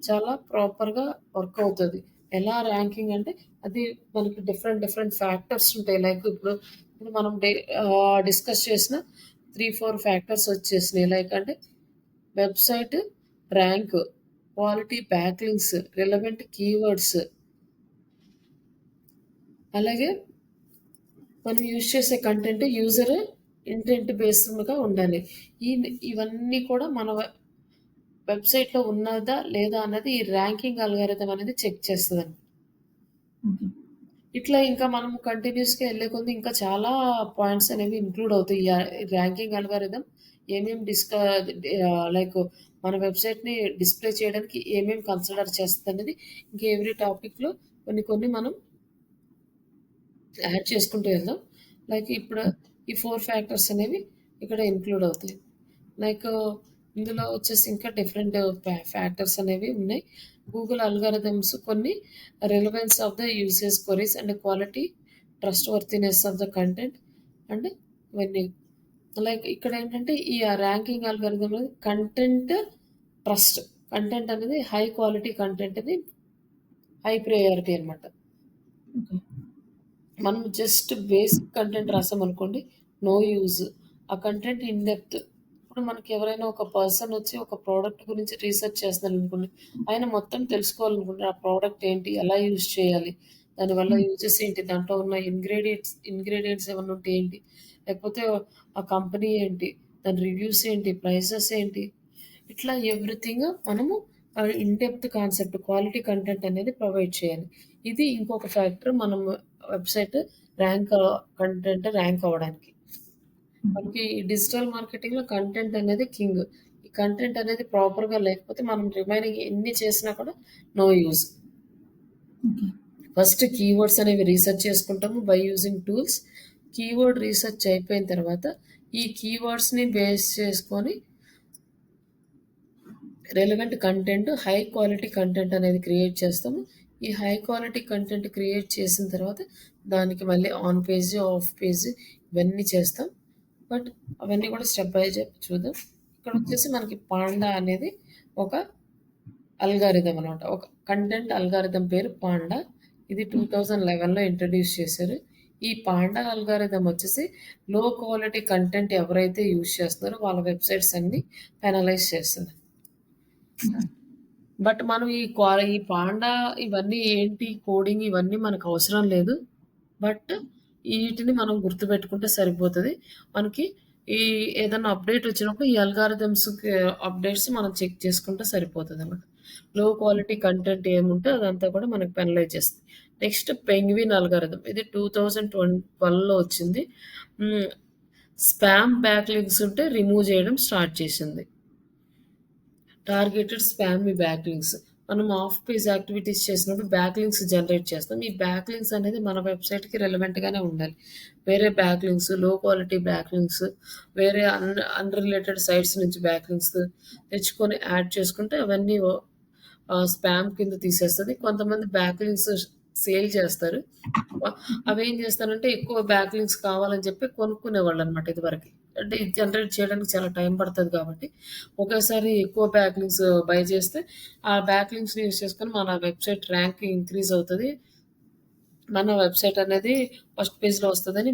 చాలా ప్రాపర్‌గా వర్క్ అవుతది. ఎలా ర్యాంకింగ్ అంటే అది మనకి డిఫరెంట్ ఫ్యాక్టర్స్ ఉంటాయి. లైక్ ఇప్పుడు మనం డిస్కస్ చేసిన 3, 4 ఫ్యాక్టర్స్ వచ్చేసినాయి. లైక్ అంటే website rank, quality backlinks, relevant keywords అలాగే మనం యూజ్ చేసే కంటెంట్ యూజర్ ఇంటెంట్ బేస్డ్‌గా ఉండాలి. ఇవన్నీ కూడా మన వెబ్‌సైట్‌లో ఉన్నదా? లేదా? అన్నది ఈ ర్యాంకింగ్ అల్గారిథం అనేది చెక్ చేస్తదండి. ఓకే. ఇట్లా ఇంకా మనం కంటిన్యూయస్‌గా ఎళ్ళే కొద్దీ ఇంకా చాలా పాయింట్స్ అనేవి ఇంక్లూడ్ అవుతాయి. ఈ ర్యాంకింగ్ అల్గారిథం ఏమేం లైక్ మన వెబ్‌సైట్‌ని డిస్‌ప్లే చేయడానికి ఏమేం కన్సిడర్ చేస్తదనేది ఇంకా ఎవ్రీ టాపిక్‌లో కొన్ని మనం యాడ్ చేసుకుంటూ వెళ్దాం. లైక్ ఇప్పుడు ఈ 4 ఫ్యాక్టర్స్ అనేవి ఇక్కడ ఇంక్లూడ్ అవుతాయి. లైక్ ఇందులో వచ్చేసి ఇంకా డిఫరెంట్ ఫ్యాక్టర్స్ అనేవి ఉన్నాయి. గూగుల్ అల్గారిథమ్స్ కొన్ని relevance of the usage queries and quality, trustworthiness of the content and ఇవన్నీ. లైక్ ఇక్కడేంటంటే ఈ ర్యాంకింగ్ అల్గారిథం అనేది ట్రస్ట్. కంటెంట్ అనేది హై క్వాలిటీ కంటెంట్ అది హై ప్రయారిటీ అనమాట. ఓకే. మనం జస్ట్ బేసిక్ కంటెంట్ రాసామనుకోండి, నో యూజ్. ఆ కంటెంట్ ఇన్ డెప్త్. ఇప్పుడు మనకి ఎవరైనా ఒక పర్సన్ వచ్చి ఒక ప్రోడక్ట్ గురించి రీసెర్చ్ చేస్తున్నారనుకోండి. ఆయన మొత్తం తెలుసుకోవాలనుకుంటారు. ఆ ప్రోడక్ట్ ఏంటి? ఎలా యూజ్ చేయాలి? దానివల్ల హ్మ్. యూజెస్ ఏంటి? దాంట్లో ఉన్న ఇంగ్రీడియెంట్స్ ఏమన్నా ఉంటే ఏంటి? లేకపోతే ఆ కంపెనీ ఏంటి? దాని రివ్యూస్ ఏంటి? ప్రైసెస్ ఏంటి? ఇట్లా ఎవ్రీథింగ్ మనము in depth concept, quality content అనేది ప్రొవైడ్ చేయాలి. ఇది ఇంకొక ఫ్యాక్టర్ మనం వెబ్‌సైట్ ర్యాంక్ ర్యాంక్ అవ్వడానికి. హ్మ్. మనకి డిజిటల్ మార్కెటింగ్‌లో కంటెంట్ అనేది కింగ్. ఈ కంటెంట్ అనేది ప్రాపర్‌గా లేకపోతే మనం రిమైనింగ్ ఎన్ని చేసినా కూడా no use. Okay. First keywords అనేవి రీసెర్చ్ చేసుకుంటాము by using tools. Keyword research అయిపోయిన తర్వాత ఈ కీవర్డ్స్‌ని బేస్ చేసుకొని relevant content, high quality content అనేది క్రియేట్ చేస్తాము. ఈ హై క్వాలిటీ కంటెంట్ క్రియేట్ చేసిన తర్వాత దానికి మళ్ళీ ఆన్ పేజ్, ఆఫ్ పేజ్ ఇవన్నీ చేస్తాం. బట్ అవన్నీ కూడా స్టెప్ బై స్టెప్ చూద్దాం. హ్మ్. ఇక్కడొచ్చేసి మనకి పాండా అనేది ఒక అల్గారిథం అనమాట. ఒక కంటెంట్ అల్గారిథం పేరు పాండా. ఇది ఓకే. 2011లో ఇంట్రొడ్యూస్ చేశారు. ఈ పాండా అల్గారిథం వచ్చేసి లో క్వాలిటీ కంటెంట్ ఎవరైతే యూజ్ చేస్తున్నారో వాళ్ళ వెబ్‌సైట్స్ అన్నీ పెనలైజ్ చేస్తది. హ్మ్. బట్ మనం ఈ పాండా ఇవన్నీ ఏంటి కోడింగ్ ఇవన్నీ మనకవసరం లేదు. బట్ ఈటిని మనం గుర్తుపెట్టుకుంటే సరిపోతది. మనకి ఈ ఏదన్నా అప్‌డేట్ వచ్చినప్పుడు ఈ అల్గారిథమ్స్‌కి అప్‌డేట్స్ మనం చెక్ చేసుకుంటే సరిపోతదనమాట. లో క్వాలిటీ కంటెంట్ ఏముంటే అదంతా కూడా మనకు పెనలైజ్ చేస్తది. Next penguin algorithm. ఇది 2012లో వచ్చింది. హ్మ్. స్పామ్ బ్యాక్‌లింక్స్ ఉంటే రిమూవ్ చేయడం స్టార్ట్ చేసింది. టార్గెటెడ్ స్పామీ బ్యాక్‌లింక్స్. మనం ఆఫ్ పేజ్ యాక్టివిటీస్ చేసినప్పుడు బ్యాక్‌లింక్స్ జనరేట్ చేస్తాం. ఈ బ్యాక్‌లింక్స్ అనేది మన వెబ్‌సైట్‌కి రెలెవెంట్‌గానే ఉండాలి. వేరే బ్యాక్‌లింక్స్, లో క్వాలిటీ బ్యాక్‌లింక్స్, వేరే అన్‌రిలేటెడ్ సైట్స్ నుంచి బ్యాక్‌లింక్స్ తెచ్చుకొని యాడ్ చేసుకుంటే అవన్నీ స్పామ్ కింద తీసేస్తది. కొంతమంది బ్యాక్‌లింక్స్ సేల్ చేస్తారు. వ అవేం చేస్తారంటే ఎక్కువ బ్యాక్‌లింక్స్ కావాలని చెప్పి కొనుక్కునేవాళ్ళనమాట ఇదివరకి. అంటే ఇది జనరేట్ చేయడానికి చాలా టైం పడతది కాబట్టి, ఒకేసారి ఎక్కువ బ్యాక్‌లింక్స్ బై చేస్తే, ఆ బ్యాక్‌లింక్స్‌ని యూజ్ చేసుకొని మన వెబ్‌సైట్ ర్యాంక్ ఇంక్రీజ్ అవుతది. మన వెబ్‌సైట్ అనేది ఫస్ట్ పేజ్‌లో వస్తదని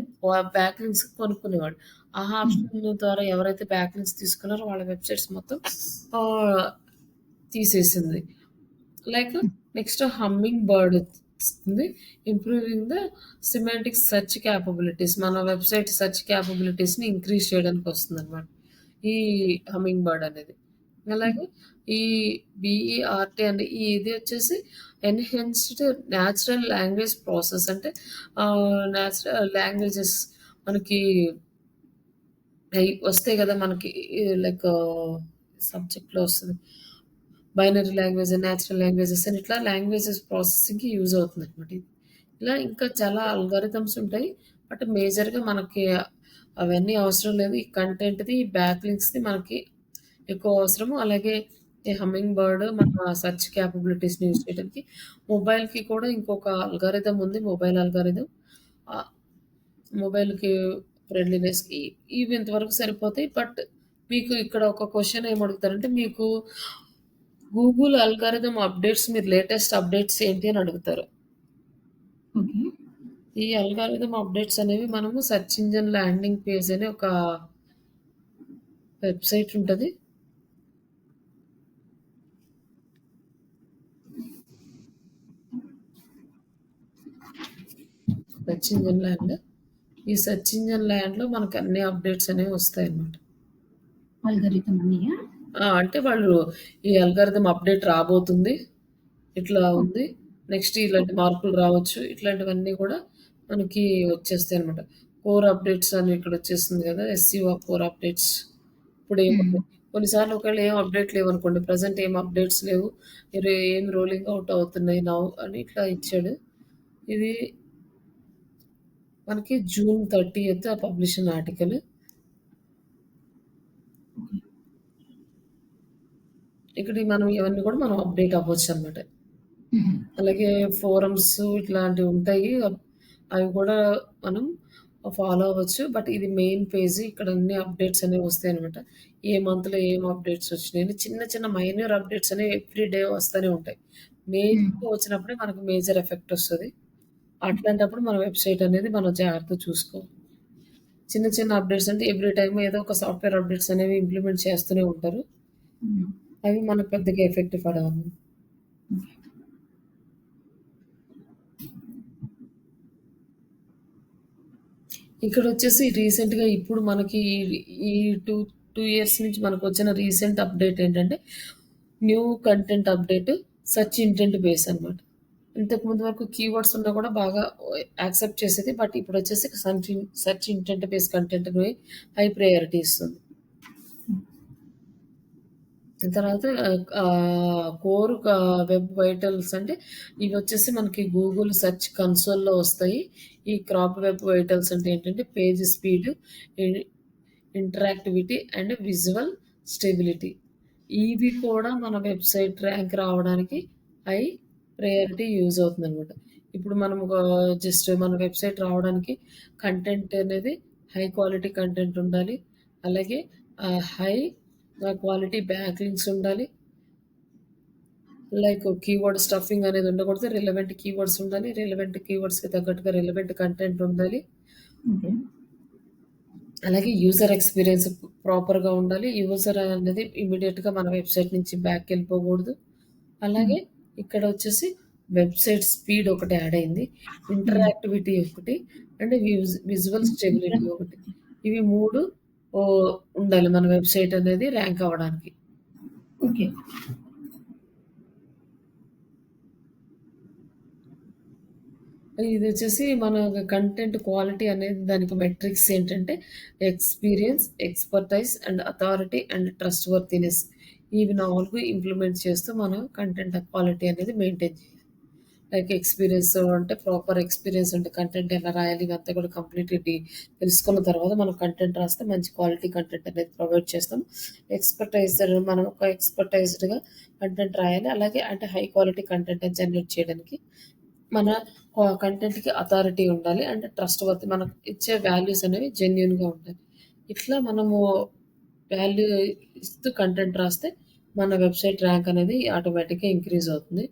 బ్యాక్‌లింక్స్ కొనుక్కునేవాడు. ఆ హ్మ్. ఆప్షన్ ద్వారా ఎవరైతే బ్యాక్‌లింక్స్ తీసుకున్నారో వాళ్ళ వెబ్‌సైట్స్ మొత్తం ఆహ్, తీసేసింది. లైక్ నెక్స్ట్ హమ్మింగ్ బర్డ్ ఉంది. Improving the semantic search capabilities. మన వెబ్‌సైట్ సెర్చ్ క్యాపబిలిటీస్‌ని ఇంక్రీజ్ చేయడానికి వస్తుందనమాట. ఈ హమ్మింగ్ బర్డ్ అనేది. హ్మ్. అలాగే ఈ బీఈఆర్‌టీ అంటే ఇది వచ్చేసి ఎన్హాన్స్డ్ న్యాచురల్ లాంగ్వేజ్ ప్రాసెస్ అంటే న్యాచురల్ లాంగ్వేజెస్ మనకి వస్తాయి గదా! మనకి లైక్ సబ్జెక్ట్‌లో వస్తది. బైనరీ లాంగ్వేజ్, నేచురల్ లాంగ్వేజెస్ అని ఇట్లా లాంగ్వేజెస్ ప్రాసెసింగ్‌కి యూజ్ అవుతుందనమాట ఇది. ఇలా ఇంకా చాలా అల్గారిథమ్స్ ఉంటాయి. బట్ మేజర్‌గా మనకి అవన్నీ అవసరం లేదు. ఈ కంటెంట్‌ది, ఈ బ్యాక్ లింక్స్‌ది మనకి ఎక్కువ అవసరము. అలాగే ఈ హమ్మింగ్ బర్డ్ మన సెర్చ్ క్యాపబిలిటీస్‌ని యూజ్ చేయడానికి. మొబైల్‌కి కూడా ఇంకొక అల్గారిథమ్ ఉంది. Mobile algorithm. ఆహ్, మొబైల్‌కి ఫ్రెండ్లీనెస్‌కి ఇవి ఇంతవరకు సరిపోతాయి. బట్ మీకు ఇక్కడ ఒక క్వెషన్ ఏమడుగుతారంటే మీకు గూగుల్ అల్గారిథమ్ అప్‌డేట్స్ మీరు లేటెస్ట్ అప్‌డేట్స్ ఏంటి అని అడుగుతారు. ఓకే. ఈ అల్గారిథమ్ అప్‌డేట్స్ అనేవి మనము సెర్చ్ ఇంజిన్ ల్యాండింగ్ పేజ్ అనే ఒక వెబ్‌సైట్ ఉంటది. Search engine land. ఈ సెర్చ్ ఇంజిన్ ల్యాండ్‌లో మనకు అన్ని అప్‌డేట్స్ అనేవి వస్తాయన్నమాట. ఆల్గోరిథం అన్నీయా? అంటే వాళ్ళు ఈ అల్గారిథమ్ అప్‌డేట్ రాబోతుంది. ఇట్లా ఓకే. ఉంది. నెక్స్ట్ ఇలాంటి మార్పులు రావచ్చు. ఇట్లాంటివన్నీ కూడా మనకి వచ్చేస్తాయన్నమాట. కోర్ అప్‌డేట్స్ అని ఇక్కడొచ్చేసింది గదా! SCO core updates. హ్మ్. ఇప్పుడేముంది కొన్నిసార్లు ఒకవేళ ఏం అప్‌డేట్ లేవనుకోండి. ప్రెజెంట్ ఏం అప్‌డేట్స్ లేవు. ఏం రోలింగ్ ఔట్ అవుతున్నాయి నౌ అని ఇట్లా ఇచ్చాడు. ఇది మనకి జూన్ 30థ్ పబ్లిషన్ ఆర్టికల్. ఓకే. ఇక్కడ మనం ఇవన్నీ కూడా మనం అప్‌డేట్ అవ్వొచ్చనమాట. హుహు. అలాగే ఫోరమ్స్ ఇట్లాంటివుంటాయి. అవి కూడా మనం ఫాలో అవ్వచ్చు. బట్ ఇది మెయిన్ పేజ్. ఇక్కడ అన్ని అప్‌డేట్స్ అనేవి వస్తాయనమాట. ఏ మంత్‌లో ఏం అప్‌డేట్స్ వచ్చినాయని చిన్న చిన్న మైన్యూర్ అప్‌డేట్స్ అనేవి ఎవ్రీ డే వస్తానే ఉంటాయి. హ్మ్. మేజర్‌గా వచ్చినప్పుడే మనకు మేజర్ ఎఫెక్ట్ వస్తది. అట్లాంటప్పుడు మన వెబ్‌సైట్ అనేది మనం జాగ్రత్తగా చూసుకోవాలి. చిన్న చిన్న అప్డేట్స్ అంటే ఎవ్రీ టైమ్ ఏదో ఒక సాఫ్ట్‌వేర్ అప్డేట్స్ అనేవి ఇంప్లిమెంట్ చేస్తూనే ఉంటారు. హ్మ్. అవి మనకు పెద్దగా ఎఫెక్ట్ పడవవి. ఇక్కడొచ్చేసి రీసెంట్‌గా ఇప్పుడు మనకి ఈ 2 ఇయర్స్ నుంచి మనకొచ్చిన రీసెంట్ అప్డేట్ ఏంటంటే, new content update search intent base అనమాట. ఇంతకుముందు వరకు కీవర్డ్స్ ఉన్నా కూడా బాగా యాక్సెప్ట్ చేసేది. బట్ ఇప్పుడొచ్చేసి సెర్చ్ ఇంటెంట్ బేస్ కంటెంట్‌ని హై ప్రయారిటీ ఇస్తుంది. తర్వాత కోర్ వెబ్ వైటల్స్ అంటే ఇవొచ్చేసి మనకి గూగుల్ సెర్చ్ కన్సోల్‌లో వస్తాయి. ఈ క్రాప్ వెబ్ వైటల్స్ అంటే ఏంటంటే page speed, E interactivity and visual stability. ఇవి కూడా మన వెబ్‌సైట్ ర్యాంక్ రావడానికి హై ప్రయారిటీ యూజ్ అవుతుందనమాట. ఇప్పుడు మనం జస్ట్ మన వెబ్‌సైట్ రావడానికి కంటెంట్ అనేది హై క్వాలిటీ కంటెంట్ ఉండాలి. అలాగే హై క్వాలిటీ బ్యాక్ లింక్స్ ఉండాలి. లైక్ కీవర్డ్ స్టఫింగ్ అనేది ఉండకూడదు. రిలవెంట్ కీవర్డ్స్ ఉండాలి. రిలవెంట్ కీవర్డ్స్‌కి తగ్గట్టుగా రిలవెంట్ కంటెంట్ ఉండాలి. ఓకే. అలాగే యూజర్ ఎక్స్‌పీరియన్స్ ప్రాపర్‌గా ఉండాలి. యూజర్ అనేది ఇమ్మీడియేట్‌గా మన వెబ్‌సైట్ నుంచి బ్యాక్‌కెళ్ళిపోకూడదు. హ్మ్. అలాగే ఇక్కడొచ్చేసి వెబ్‌సైట్ స్పీడ్ ఒకటి యాడ్ అయింది. హ్మ్. ఇంటరాక్టివిటీ ఒకటి అండ్ విజువల్ స్టెబిలిటీ ఒకటి. ఇవి 3 ఓహ్, ఉండాలి మన వెబ్‌సైట్ అనేది ర్యాంక్ అవ్వడానికి. ఓకే. ఇదొచ్చేసి మన కంటెంట్ క్వాలిటీ అనేది దానికి మెట్రిక్స్ ఏంటంటే experience, expertise and authority and trustworthiness. ఇవి 4 ఇంప్లిమెంట్ చేస్తూ మనం కంటెంట్ క్వాలిటీ అనేది మెయింటైన్ చేయాలి. లైక్ ఎక్స్‌పీరియన్స్ అంటే ప్రాపర్ ఎక్స్‌పీరియన్స్ అంటే కంటెంట్ ఎలా రాయాలి ఇదంతా కూడా కంప్లీట్‌గా తెలుసుకున్న తర్వాత మనం కంటెంట్ రాస్తే మంచి క్వాలిటీ కంటెంట్ అనేది ప్రొవైడ్ చేస్తాం. ఎక్స్‌పర్టైజర్ మనం ఒక ఎక్స్‌పర్టైజ్డ్‌గా కంటెంట్ రాయాలి. అలాగే అంటే హై క్వాలిటీ కంటెంట్ జనరేట్ చేయడానికి మన కంటెంట్‌కి అథారిటీ ఉండాలి. అంటే ట్రస్ట్‌వర్తీ మనం ఇచ్చే వాల్యూస్ అనేవి జెన్యూన్‌గా ఉండాలి. ఇట్లా మనము వాల్యూ ఇస్తూ కంటెంట్ రాస్తే మన వెబ్‌సైట్ ర్యాంక్ అనేది ఆటోమేటిక్‌గా ఇంక్రీజ్ అవుతుంది.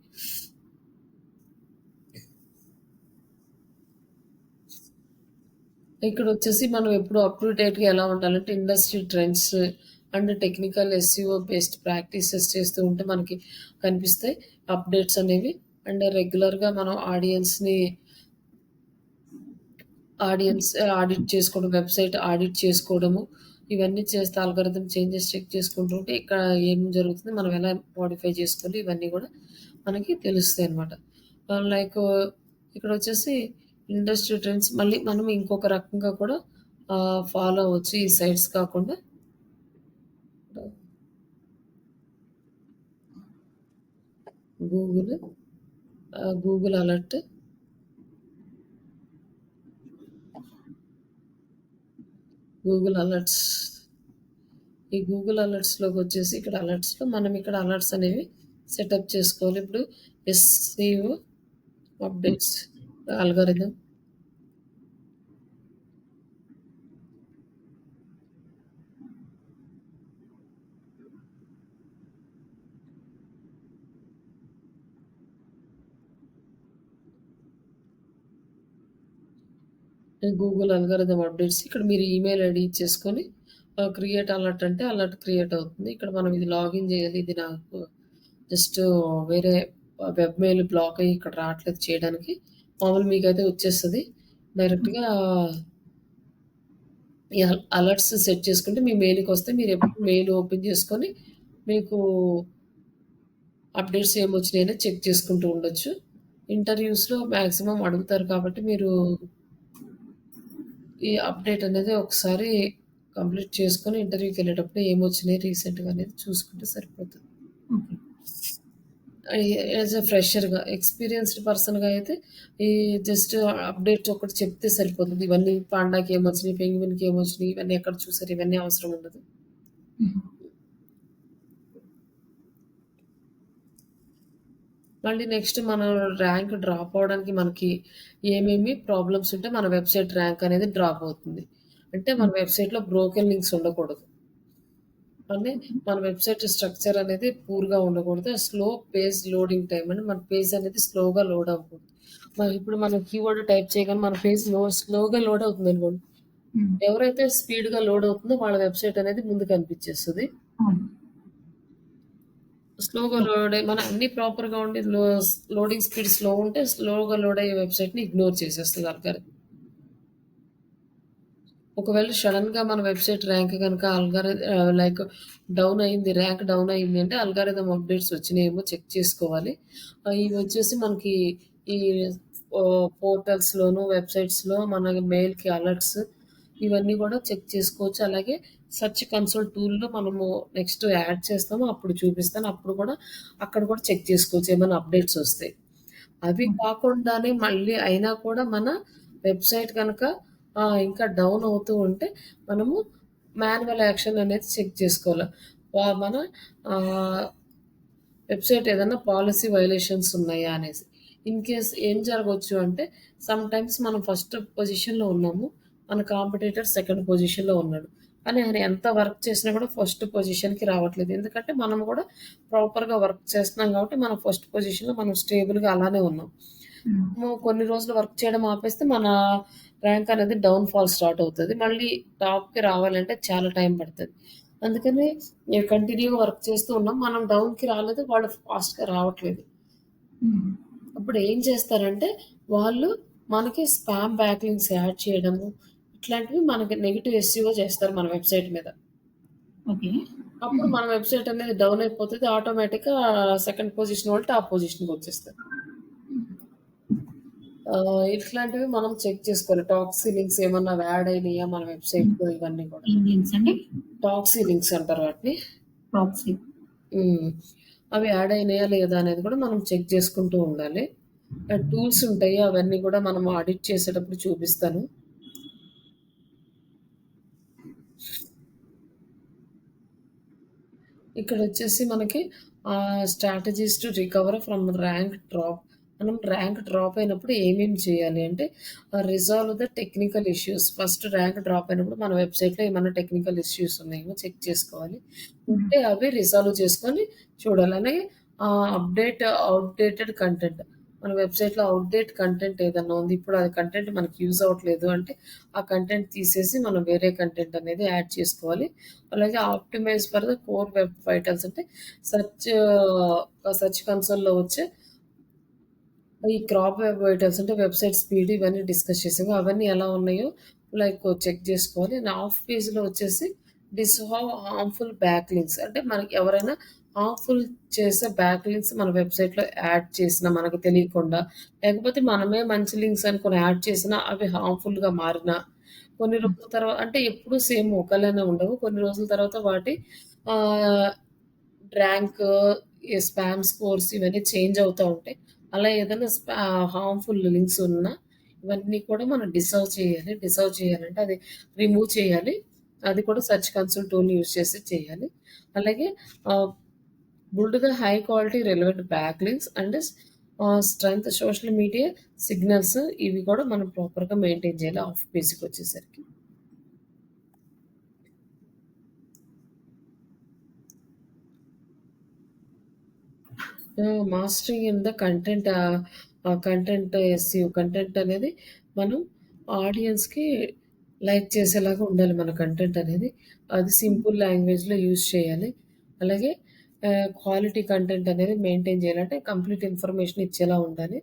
ఇక్కడొచ్చేసి మనం ఎప్పుడు అప్ టు డేట్‌గా ఎలా ఉండాలంటే industry trends and technical SEO based practices చేస్తూ ఉంటే మనకి కనిపిస్తాయి అప్డేట్స్ అనేవి. అండ్ రెగ్యులర్‌గా మనం ఆడియన్స్ ఆడిట్ చేసుకోవడం, వెబ్‌సైట్ ఆడిట్ చేసుకోవడము, ఇవన్నీ చేస్తే ఆల్గారిథమ్ చేంజెస్ చెక్ చేసుకుంటూ ఉంటే ఇక్కడ ఏం జరుగుతుంది, మనం ఎలా మోడిఫై చేసుకోవాలి ఇవన్నీ గూడా మనకి తెలుస్తాయనమాట. లైక్ ఇక్కడొచ్చేసి ఇండస్ట్రీ ట్రెండ్స్ మళ్ళీ మనం ఇంకొక రకంగా కూడా ఫాలో అవ్వచ్చు. ఈ సైట్స్ కాకుండా Google Google alert, Google alerts. ఈ గూగుల్ అలర్ట్స్‌లోకొచ్చేసి ఇక్కడ అలర్ట్స్‌లో మనం ఇక్కడ అలర్ట్స్ అనేవి సెటప్ చేసుకోవాలి. ఇప్పుడు SCO updates algorithm Google algorithm updates ఇక్కడ మీరు ఈమెయిల్ ఐడీ ఇచ్చేసుకొని క్రియేట్ అలర్ట్ అంటే అలర్ట్ క్రియేట్ అవుతుంది. ఇక్కడ మనం ఇది లాగిన్ చేయాలి. ఇది నాకు జస్ట్ వేరే వెబ్ మెయిల్ బ్లాక్ అయ్యి ఇక్కడ రావట్లేదు చేయడానికి. మామూలు మీకైతే వచ్చేస్తది. డైరెక్ట్‌గా ఈ అలర్ట్స్ సెట్ చేసుకుంటే మీ మెయిల్‌కొస్తే మీరెప్పుడు మెయిల్ ఓపెన్ చేసుకొని మీకు అప్డేట్స్ ఏమొచ్చినాయని చెక్ చేసుకుంటూ ఉండొచ్చు. ఇంటర్‌వ్యూస్‌లో మాక్సిమం అడుగుతారు కాబట్టి మీరు ఈ అప్డేట్ అనేది ఒకసారి కంప్లీట్ చేసుకొని ఇంటర్వ్యూకెళ్ళేటప్పుడు ఏమొచ్చినాయి రీసెంట్‌గా అనేది చూసుకుంటే సరిపోతుంది. ఓకే. యాస్ ఎ ఫ్రెషర్‌గా, ఎక్స్‌పీరియన్స్‌డ్ పర్సన్‌గా అయితే ఈ జస్ట్ అప్డేట్ ఒకటి చెప్తే సరిపోతది. ఇవన్నీ పాండాకి ఏమొచ్చినాయి, పెంగ్విన్‌కి ఏమొచ్చినాయి, ఇవన్నీ ఎక్కడ చూసారు ఇవన్నీ అవసరం ఉండదు. హుహు. మళ్ళీ నెక్స్ట్ మన ర్యాంక్ డ్రాప్ అవ్వడానికి మనకి ఏమేమి ప్రాబ్లమ్స్ ఉంటే మన వెబ్‌సైట్ ర్యాంక్ అనేది డ్రాప్ అవుతుంది. అంటే మన హ్మ్. వెబ్‌సైట్‌లో బ్రోకెన్ లింక్స్ ఉండకూడదు. అంటే ఓకే. మన వెబ్‌సైట్ స్ట్రక్చర్ అనేది పూర్‌గా ఉండకూడదు. స్లో పేజ్ లోడింగ్ టైమ్ అంటే మన పేజ్ అనేది స్లోగా లోడ్ అవ్వకూడదు. ఇప్పుడు మనం కీవర్డ్ టైప్ చేయగానే మన పేజ్ స్లోగా లోడ్ అవుతుందనుకోండి. హ్మ్. ఎవరైతే స్పీడ్‌గా లోడ్ అవుతుందో వాళ్ళ వెబ్‌సైట్ అనేది ముందు కనిపిచ్చేస్తది. అవును. స్లోగా ఓకే. లోడ్ మన అన్నీ ప్రాపర్‌గా ఉండి లోడింగ్ స్పీడ్ స్లో ఉంటే స్లోగా లోడ్ అయ్యే వెబ్‌సైట్‌ని ఇగ్నోర్ చేసేస్తది ఆల్గారిథం. ఒకవేళ సడెన్‌గా మన వెబ్‌సైట్ ర్యాంక్ గనుక లైక్ డౌన్ అయింది. ర్యాంక్ డౌన్ అయింది అంటే అల్గారిథం అప్‌డేట్స్ వచ్చినాయేమో చెక్ చేసుకోవాలి. ఇవొచ్చేసి మనకి ఈ పోర్టల్స్‌లోను, వెబ్‌సైట్స్‌లో మన మెయిల్‌కి అలర్ట్స్ ఇవన్నీ గూడా చెక్ చేసుకోవచ్చు. అలాగే సెర్చ్ కన్సోల్ టూల్‌లో మనము నెక్స్ట్ యాడ్ చేస్తామో అప్పుడు చూపిస్తాను. అప్పుడు గూడా అక్కడ కూడా చెక్ చేసుకోవచ్చు ఏమైనా అప్‌డేట్స్ వస్తే. అవి ఓకే. కాకుండానే మళ్ళీ అయినా కూడా మన వెబ్‌సైట్ గనక ఇంకా డౌన్ అవుతూ ఉంటే మనము మాన్యువల్ యాక్షన్ అనేది చెక్ చేసుకోవాలి. మన ఆహ్, వెబ్‌సైట్ ఏదన్నా పాలిసీ వయలేషన్స్ ఉన్నాయా అనేసి. ఇన్ కేస్ ఏం జరగొచ్చు అంటే సమ్‌టైమ్స్ మనం ఫస్ట్ పొజిషన్‌లో ఉన్నాము. మన కాంపిటీటర్ సెకండ్ పొజిషన్‌లో ఉన్నాడు. కానీ ఆయన ఎంత వర్క్ చేసినా కూడా ఫస్ట్ పొజిషన్‌కి రావట్లేదు. ఎందుకంటే మనం కూడా ప్రాపర్‌గా వర్క్ చేస్తున్నాం కాబట్టి మనం ఫస్ట్ పొజిషన్‌లో మనం స్టేబుల్‌గా అలానే ఉన్నాం. హ్మ్. కొన్ని రోజులు వర్క్ చేయడం ఆపేస్తే మన ర్యాంక్ అనేది డౌన్ ఫాల్ స్టార్ట్ అవుతది. మళ్ళీ టాప్‌కి రావాలంటే చాలా టైం పడతది. అందుకని కంటిన్యూ‌గా వర్క్ చేస్తూ ఉన్నాం. మనం డౌన్‌కి రాలేదు. వాళ్ళు ఫాస్ట్‌గా రావట్లేదు. హ్మ్. అప్పుడు ఏం చేస్తారంటే, వాళ్ళు మనకి స్పామ్ బ్యాక్‌లింక్స్ యాడ్ చేయడము, ఇట్లాంటివి మనకి నెగెటివ్ ఎస్‌ఈఓ చేస్తారు మన వెబ్‌సైట్ మీద. ఓకే. అప్పుడు హ్మ్. మన వెబ్‌సైట్ అనేది డౌన్ అయిపోతది. ఆటోమేటిక్‌గా సెకండ్ పొజిషన్ వాళ్ళు టాప్ పొజిషన్‌కొచ్చేస్తారు. ఇట్లాంటివి మనం చెక్ చేసుకోవాలి. టాక్సీ లింక్స్ ఏమన్నా యాడ్ అయినాయా మన హ్మ్. వెబ్‌సైట్‌లో ఇవన్నీ కూడా. ఏం లింక్స్ అండి? టాక్సీ లింక్స్ అంటారు వాటిని. ప్రాక్సీ. హ్మ్. అవి యాడ్ అయినాయా లేదా అనేది కూడా మనం చెక్ చేసుకుంటూ ఉండాలి. టూల్స్ ఉంటాయి. అవన్నీ కూడా మనం ఆడిట్ చేసేటప్పుడు చూపిస్తాను. ఇక్కడొచ్చేసి మనకి strategies to recover from rank drop. మనం ర్యాంక్ డ్రాప్ అయినప్పుడు ఏమేమి చేయాలి అంటే resolve the technical issues. First rank drop అయినప్పుడు మన వెబ్‌సైట్‌లో ఏమన్నా టెక్నికల్ ఇష్యూస్ ఉన్నాయేమో చెక్ చేసుకోవాలి. హ్మ్. ఉంటే అవి రిజాల్వ్ చేసుకొని చూడాలి. అలాగే ఔట్‌డేటెడ్ కంటెంట్. మన వెబ్‌సైట్‌లో ఔట్‌డేట్ కంటెంట్ ఏదన్నా ఉంది. ఇప్పుడు అది కంటెంట్ మనకి యూజ్ అవ్వట్లేదు అంటే ఆ కంటెంట్ తీసేసి మనం వేరే కంటెంట్ అనేది యాడ్ చేసుకోవాలి. అలాగే optimise for the core web vitals అంటే సెర్చ్ సెర్చ్ కన్సోల్‌లో వచ్చే ఈ క్రాప్ వెబ్ వైటల్స్ అంటే వెబ్‌సైట్ స్పీడ్ ఇవన్నీ డిస్కస్ చేసాము. అవన్నీ ఎలా ఉన్నాయో చెక్ జేసుకోవాలి. అండ్ ఆఫ్ పేజ్‌లో వచ్చేసి హార్మ్‌ఫుల్ బ్యాక్ లింక్స్ అంటే మనకి ఎవరైనా హార్మ్‌ఫుల్ చేసే బ్యాక్ లింక్స్ మన వెబ్‌సైట్‌లో యాడ్ చేసినా మనకు తెలియకుండా, లేకపోతే మనమే మంచి లింక్స్ అనుకుని యాడ్ చేసినా అవి హార్మ్‌ఫుల్‌గా మారినా, కొన్ని హ్మ్. రోజుల అంటే ఎప్పుడూ సేమ్ ఒకలానే ఉండవు. కొన్ని రోజుల తర్వాత వాటి ఆహ్, ర్యాంక్, ఈ స్పామ్ స్కోర్స్ ఇవన్నీ చేంజ్ అవుతా ఉంటాయి. అలా ఏదైనా హార్మ్‌ఫుల్ లింక్స్ ఉన్నా ఇవన్నీ కూడా మనం డిసర్వ్ చేయాలి. డిసర్వ్ చేయాలంటే అది రిమూవ్ చేయాలి. అది కూడా సెర్చ్ కన్సోల్ టూల్‌ని యూజ్ చేసి చేయాలి. అలాగే ah, build the high quality relevant back links and strength social media signals ఇవి కూడా మనం ప్రాపర్‌గా మెయింటైన్ చేయాలి ఆఫ్ పేజ్‌కొచ్చేసరికి. Mastering in the content SEO content అనేది మనం ఆడియన్స్‌కి లైక్ చేసేలాగా ఉండాలి మన కంటెంట్ అనేది. అది సింపుల్ లాంగ్వేజ్‌లో యూజ్ చేయాలి. అలాగే క్వాలిటీ కంటెంట్ అనేది మెయింటైన్ చేయాలి. అంటే కంప్లీట్ ఇన్ఫర్మేషన్ ఇచ్చేలా ఉండాలి.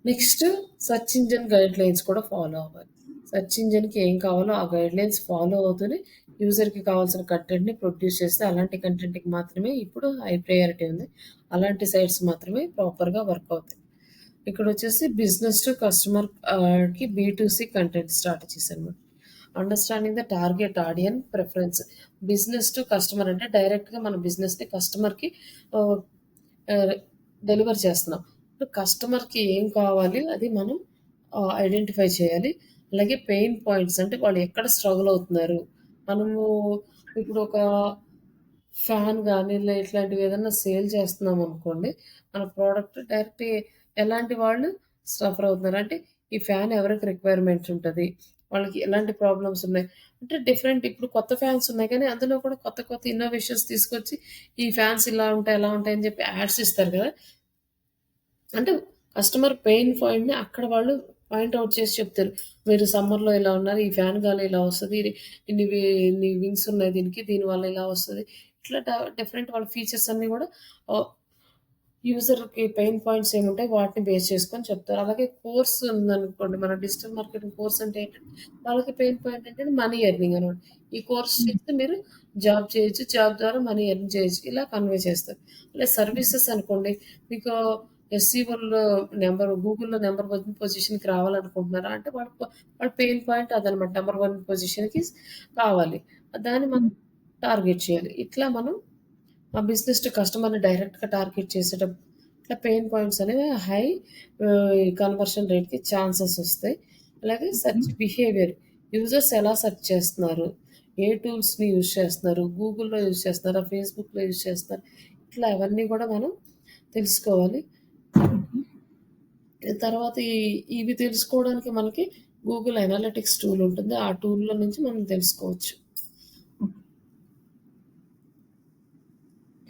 నెక్స్ట్ సెర్చ్ ఇంజిన్ గైడ్‌లైన్స్ కూడా ఫాలో అవ్వాలి. సెర్చ్ ఇంజిన్‌కి ఏం కావాలో ఆ గైడ్‌లైన్స్ ఫాలో అవుతూనే యూజర్‌కి కావాల్సిన కంటెంట్‌ని ప్రొడ్యూస్ చేస్తే అలాంటి కంటెంట్‌కి మాత్రమే ఇప్పుడు హై ప్రయారిటీ ఉంది. అలాంటి సైట్స్ మాత్రమే ప్రాపర్‌గా వర్క్ అవుతాయి. ఇక్కడొచ్చేసి బిజినెస్ టు కస్టమర్ కి బీ2సి కంటెంట్ స్ట్రాటజీస్ అనమాట. Understanding the target audience preference. Business to customer అంటే డైరెక్ట్‌గా మన బిజినెస్‌ని కస్టమర్‌కి ఆహ్, ఆహ్, డెలివర్ చేస్తున్నాం. ఇప్పుడు కస్టమర్‌కి ఏం కావాలి అది మనం ఐడెంటిఫై చేయాలి. అలాగే పెయిన్ పాయింట్స్ అంటే వాళ్ళు ఎక్కడ స్ట్రగుల్ అవుతున్నారు. మనము ఇప్పుడు ఒక ఫ్యాన్ గాని ఇట్లాంటివి ఏదన్నా సేల్ చేస్తున్నామనుకోండి. మన ప్రొడక్ట్ డైరెక్ట్ ఎలాంటి వాళ్ళు సఫర్ అవుతున్నారు. అంటే ఈ ఫ్యాన్ ఎవరికి రిక్వైర్‌మెంట్స్ ఉంటది. వాళ్ళకి ఎలాంటి ప్రాబ్లమ్స్ ఉన్నాయి. అంటే డిఫరెంట్ ఇప్పుడు కొత్త ఫ్యాన్స్ ఉన్నాయి కానీ అందులో కూడా కొత్త కొత్త ఇన్నోవేషన్స్ తీసుకొచ్చి ఈ ఫ్యాన్స్ ఇలా ఉంటాయి, అలా ఉంటాయి అని చెప్పి యాడ్స్ ఇస్తారు కదా! అంటే కస్టమర్ పెయిన్ పాయింట్‌ని అక్కడ వాళ్ళు పాయింట్ ఔట్ చేసి చెప్తారు. మీరు సమ్మర్‌లో ఇలా ఉన్నారు. ఈ ఫ్యాన్ గాలి ఇలా వస్తది. ఇన్ని వింగ్స్ ఉన్నాయి దీనికి. దీనివల్ల ఇలా వస్తది. ఇట్లా డిఫరెంట్ వాళ్ళ ఫీచర్స్ అన్నీ గూడా ఆహ్, యూజర్‌కి పెయిన్ పాయింట్స్ ఏముంటాయి వాటిని బేస్ చేసుకొని చెప్తారు. అలాగే కోర్స్ ఉందనుకోండి. మన డిజిటల్ మార్కెటింగ్ కోర్స్ అంటే ఏంటంటే వాళ్ళకి పెయిన్ పాయింట్ ఏంటంటే మనీ ఎర్నింగ్ అనమాట. ఈ కోర్స్ హ్మ్. చేస్తే మీరు జాబ్ చేయొచ్చు. జాబ్ ద్వారా మనీ ఎర్న్ చేయొచ్చు. ఇలా కన్వే చేస్తారు. అలా సర్వీసెస్ అనుకోండి. మీకు ఎస్‌సీఓలో గూగుల్‌లో నంబర్ 1 పొజిషన్‌కి రావాలనుకుంటున్నారా? అంటే వాళ్ళ పెయిన్ పాయింట్ అదనమాట. నంబర్ 1 పొజిషన్‌కి కావాలి. దాన్ని మనం హ్మ్. టార్గెట్ చేయాలి. ఇట్లా మనం ఆ బిజినెస్ టు కస్టమర్‌ని డైరెక్ట్‌గా టార్గెట్ చేసేటప్పుడు ఇట్లా పెయిన్ పాయింట్స్ అనేవి హై కన్వర్షన్ రేట్‌కి ఛాన్సెస్ ఒస్తాయి. అలాగే ఓకే. సెర్చ్ బిహేవియర్ యూజర్స్ ఎలా సెర్చ్ చేస్తున్నారు? ఏ టూల్స్‌ని యూజ్ చేస్తున్నారు? గూగుల్‌లో యూజ్ చేస్తున్నారా? ఫేస్‌బుక్‌లో యూజ్ చేస్తున్నారా? ఇట్లా అవన్నీ గూడా మనం తెలుసుకోవాలి. ఓకే. తర్వాత ఇవి తెలుసుకోవడానికి మనకి గూగుల్ అనలిటిక్స్ టూల్ ఉంటుంది. ఆ టూల్‌లో నుంచి మనం తెలుసుకోవచ్చు.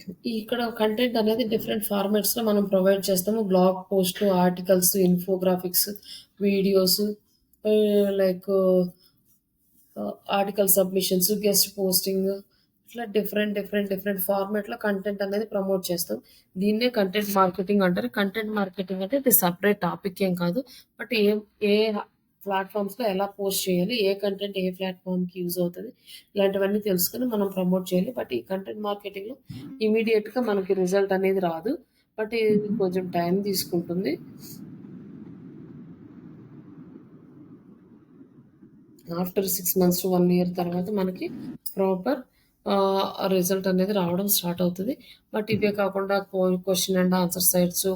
ఓకే. ఇక్కడ కంటెంట్ అనేది డిఫరెంట్ ఫార్మాట్స్‌లో మనం ప్రొవైడ్ చేస్తాము. బ్లాగ్ పోస్ట్‌లు, articles, infographics, videos like article submissions, guest posting ఇట్లా డిఫరెంట్ ఫార్మాట్‌లో కంటెంట్ అనేది ప్రమోట్ చేస్తాం. దీన్నే కంటెంట్ మార్కెటింగ్ అంటారు. కంటెంట్ మార్కెటింగ్ అంటే ఇది సెపరేట్ టాపిక్ ఏం కాదు. బట్ ఏ ప్లాట్‌ఫార్మ్స్‌లో ఎలా పోస్ట్ చేయాలి? ఏ కంటెంట్ ఏ ప్లాట్‌ఫార్మ్‌కి యూజ్ అవుతది? ఇలాంటివన్నీ తెలుసుకొని మనం ప్రమోట్ చేయాలి. బట్ ఈ కంటెంట్ మార్కెటింగ్‌లో ఇమ్మీడియేట్‌గా మనకి రిజల్ట్ అనేది రాదు. బట్ ఇది హుహు. కొంచెం టైం తీసుకుంటుంది. ఆఫ్టర్ 6 మంత్స్ టు 1 ఇయర్ తర్వాత మనకి ప్రాపర్ రిజల్ట్ అనేది రావడం స్టార్ట్ అవుతది. బట్ ఇవే కాకుండా question and answer sites,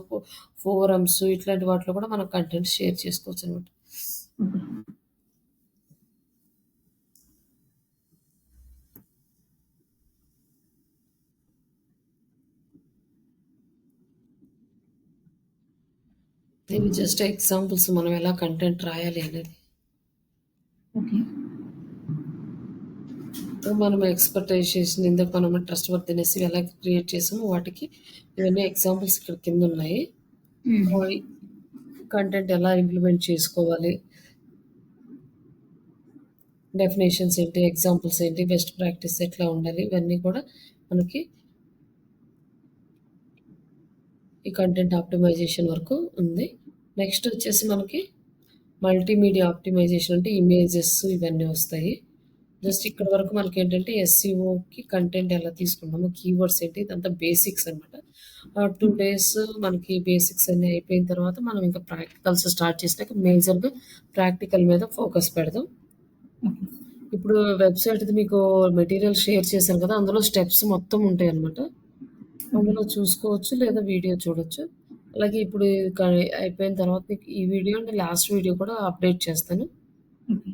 forums ఇట్లాంటి వాటిలో కూడా మనం కంటెంట్ షేర్ చేసుకోవచ్చనమాట. ఓకే. ఇవి జస్ట్ ఎగ్జాంపుల్స్ మనం ఎలా కంటెంట్ రాయాలి అనేది. ఓకే. మనం ఎక్స్‌పెక్టేషన్స్ ఇందాక మనం ట్రస్ట్ వర్దినెస్ ఎలా క్రియేట్ చేసామో వాటికి ఇవన్నీ ఎగ్జాంపుల్స్ ఇక్కడ కిందున్నాయి. హ్మ్. ఆహ్, కంటెంట్ ఎలా ఇంప్లిమెంట్ చేసుకోవాలి, డెఫినిషన్స్ ఏంటి, ఎగ్జాంపుల్స్ ఏంటి, బెస్ట్ ప్రాక్టీస్ ఎట్లా ఉండాలి, ఇవన్నీ కూడా మనకి ఈ కంటెంట్ ఆప్టిమైజేషన్ వరకు ఉంది. నెక్స్ట్ వచ్చేసి మనకి మల్టీమీడియా ఆప్టిమైజేషన్ అంటే ఇమేజెస్ ఇవన్నీ వస్తాయి. జస్ట్ ఇక్కడి వరకు మనకేంటంటే ఎస్‌సీఓకి కంటెంట్ ఎలా తీసుకున్నాము, కీవర్డ్స్ ఏంటి ఇదంతా బేసిక్స్ అనమాట. 2 డేస్ మనకి బేసిక్స్ అన్నీ అయిపోయిన తర్వాత మనం ఇంకా ప్రాక్టికల్స్ స్టార్ట్ చేసినాక మేజర్‌గా ప్రాక్టికల్ మీద ఫోకస్ పెడదాం. ఓకే. ఇప్పుడు వెబ్‌సైట్‌ది మీకు మెటీరియల్ షేర్ చేశాను కదా! అందులో స్టెప్స్ మొత్తం ఉంటాయన్నమాట. ఓకే. అందులో చూసుకోవచ్చు లేదా వీడియో చూడొచ్చు. అలాగే ఇప్పుడు అయిపోయిన తర్వాత మీకు ఈ వీడియో అండ్ లాస్ట్ వీడియో కూడా అప్‌డేట్ చేస్తాను. ఓకే.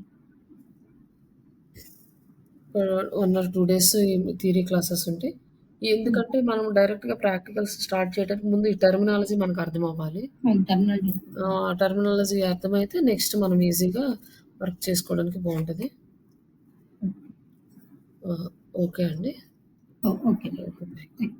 1 ఆర్ 2 డేస్ ఈ థియరీ క్లాసెస్ ఉంటాయి. హ్మ్. ఎందుకంటే మనం డైరెక్ట్‌గా ప్రాక్టికల్స్ స్టార్ట్ చేయడానికి ముందు ఈ టెర్మినాలజీ మనకు అర్థమవ్వాలి. అవును. టర్మినాలజీ. టెర్మినాలజీ అర్థమైతే నెక్స్ట్ మనం ఈజీగా వర్క్ చేసుకోవడానికి బావుంటది. ఓకే. ఓకే అండి. ఓకే. ఓకే. బాయ్. థాంక్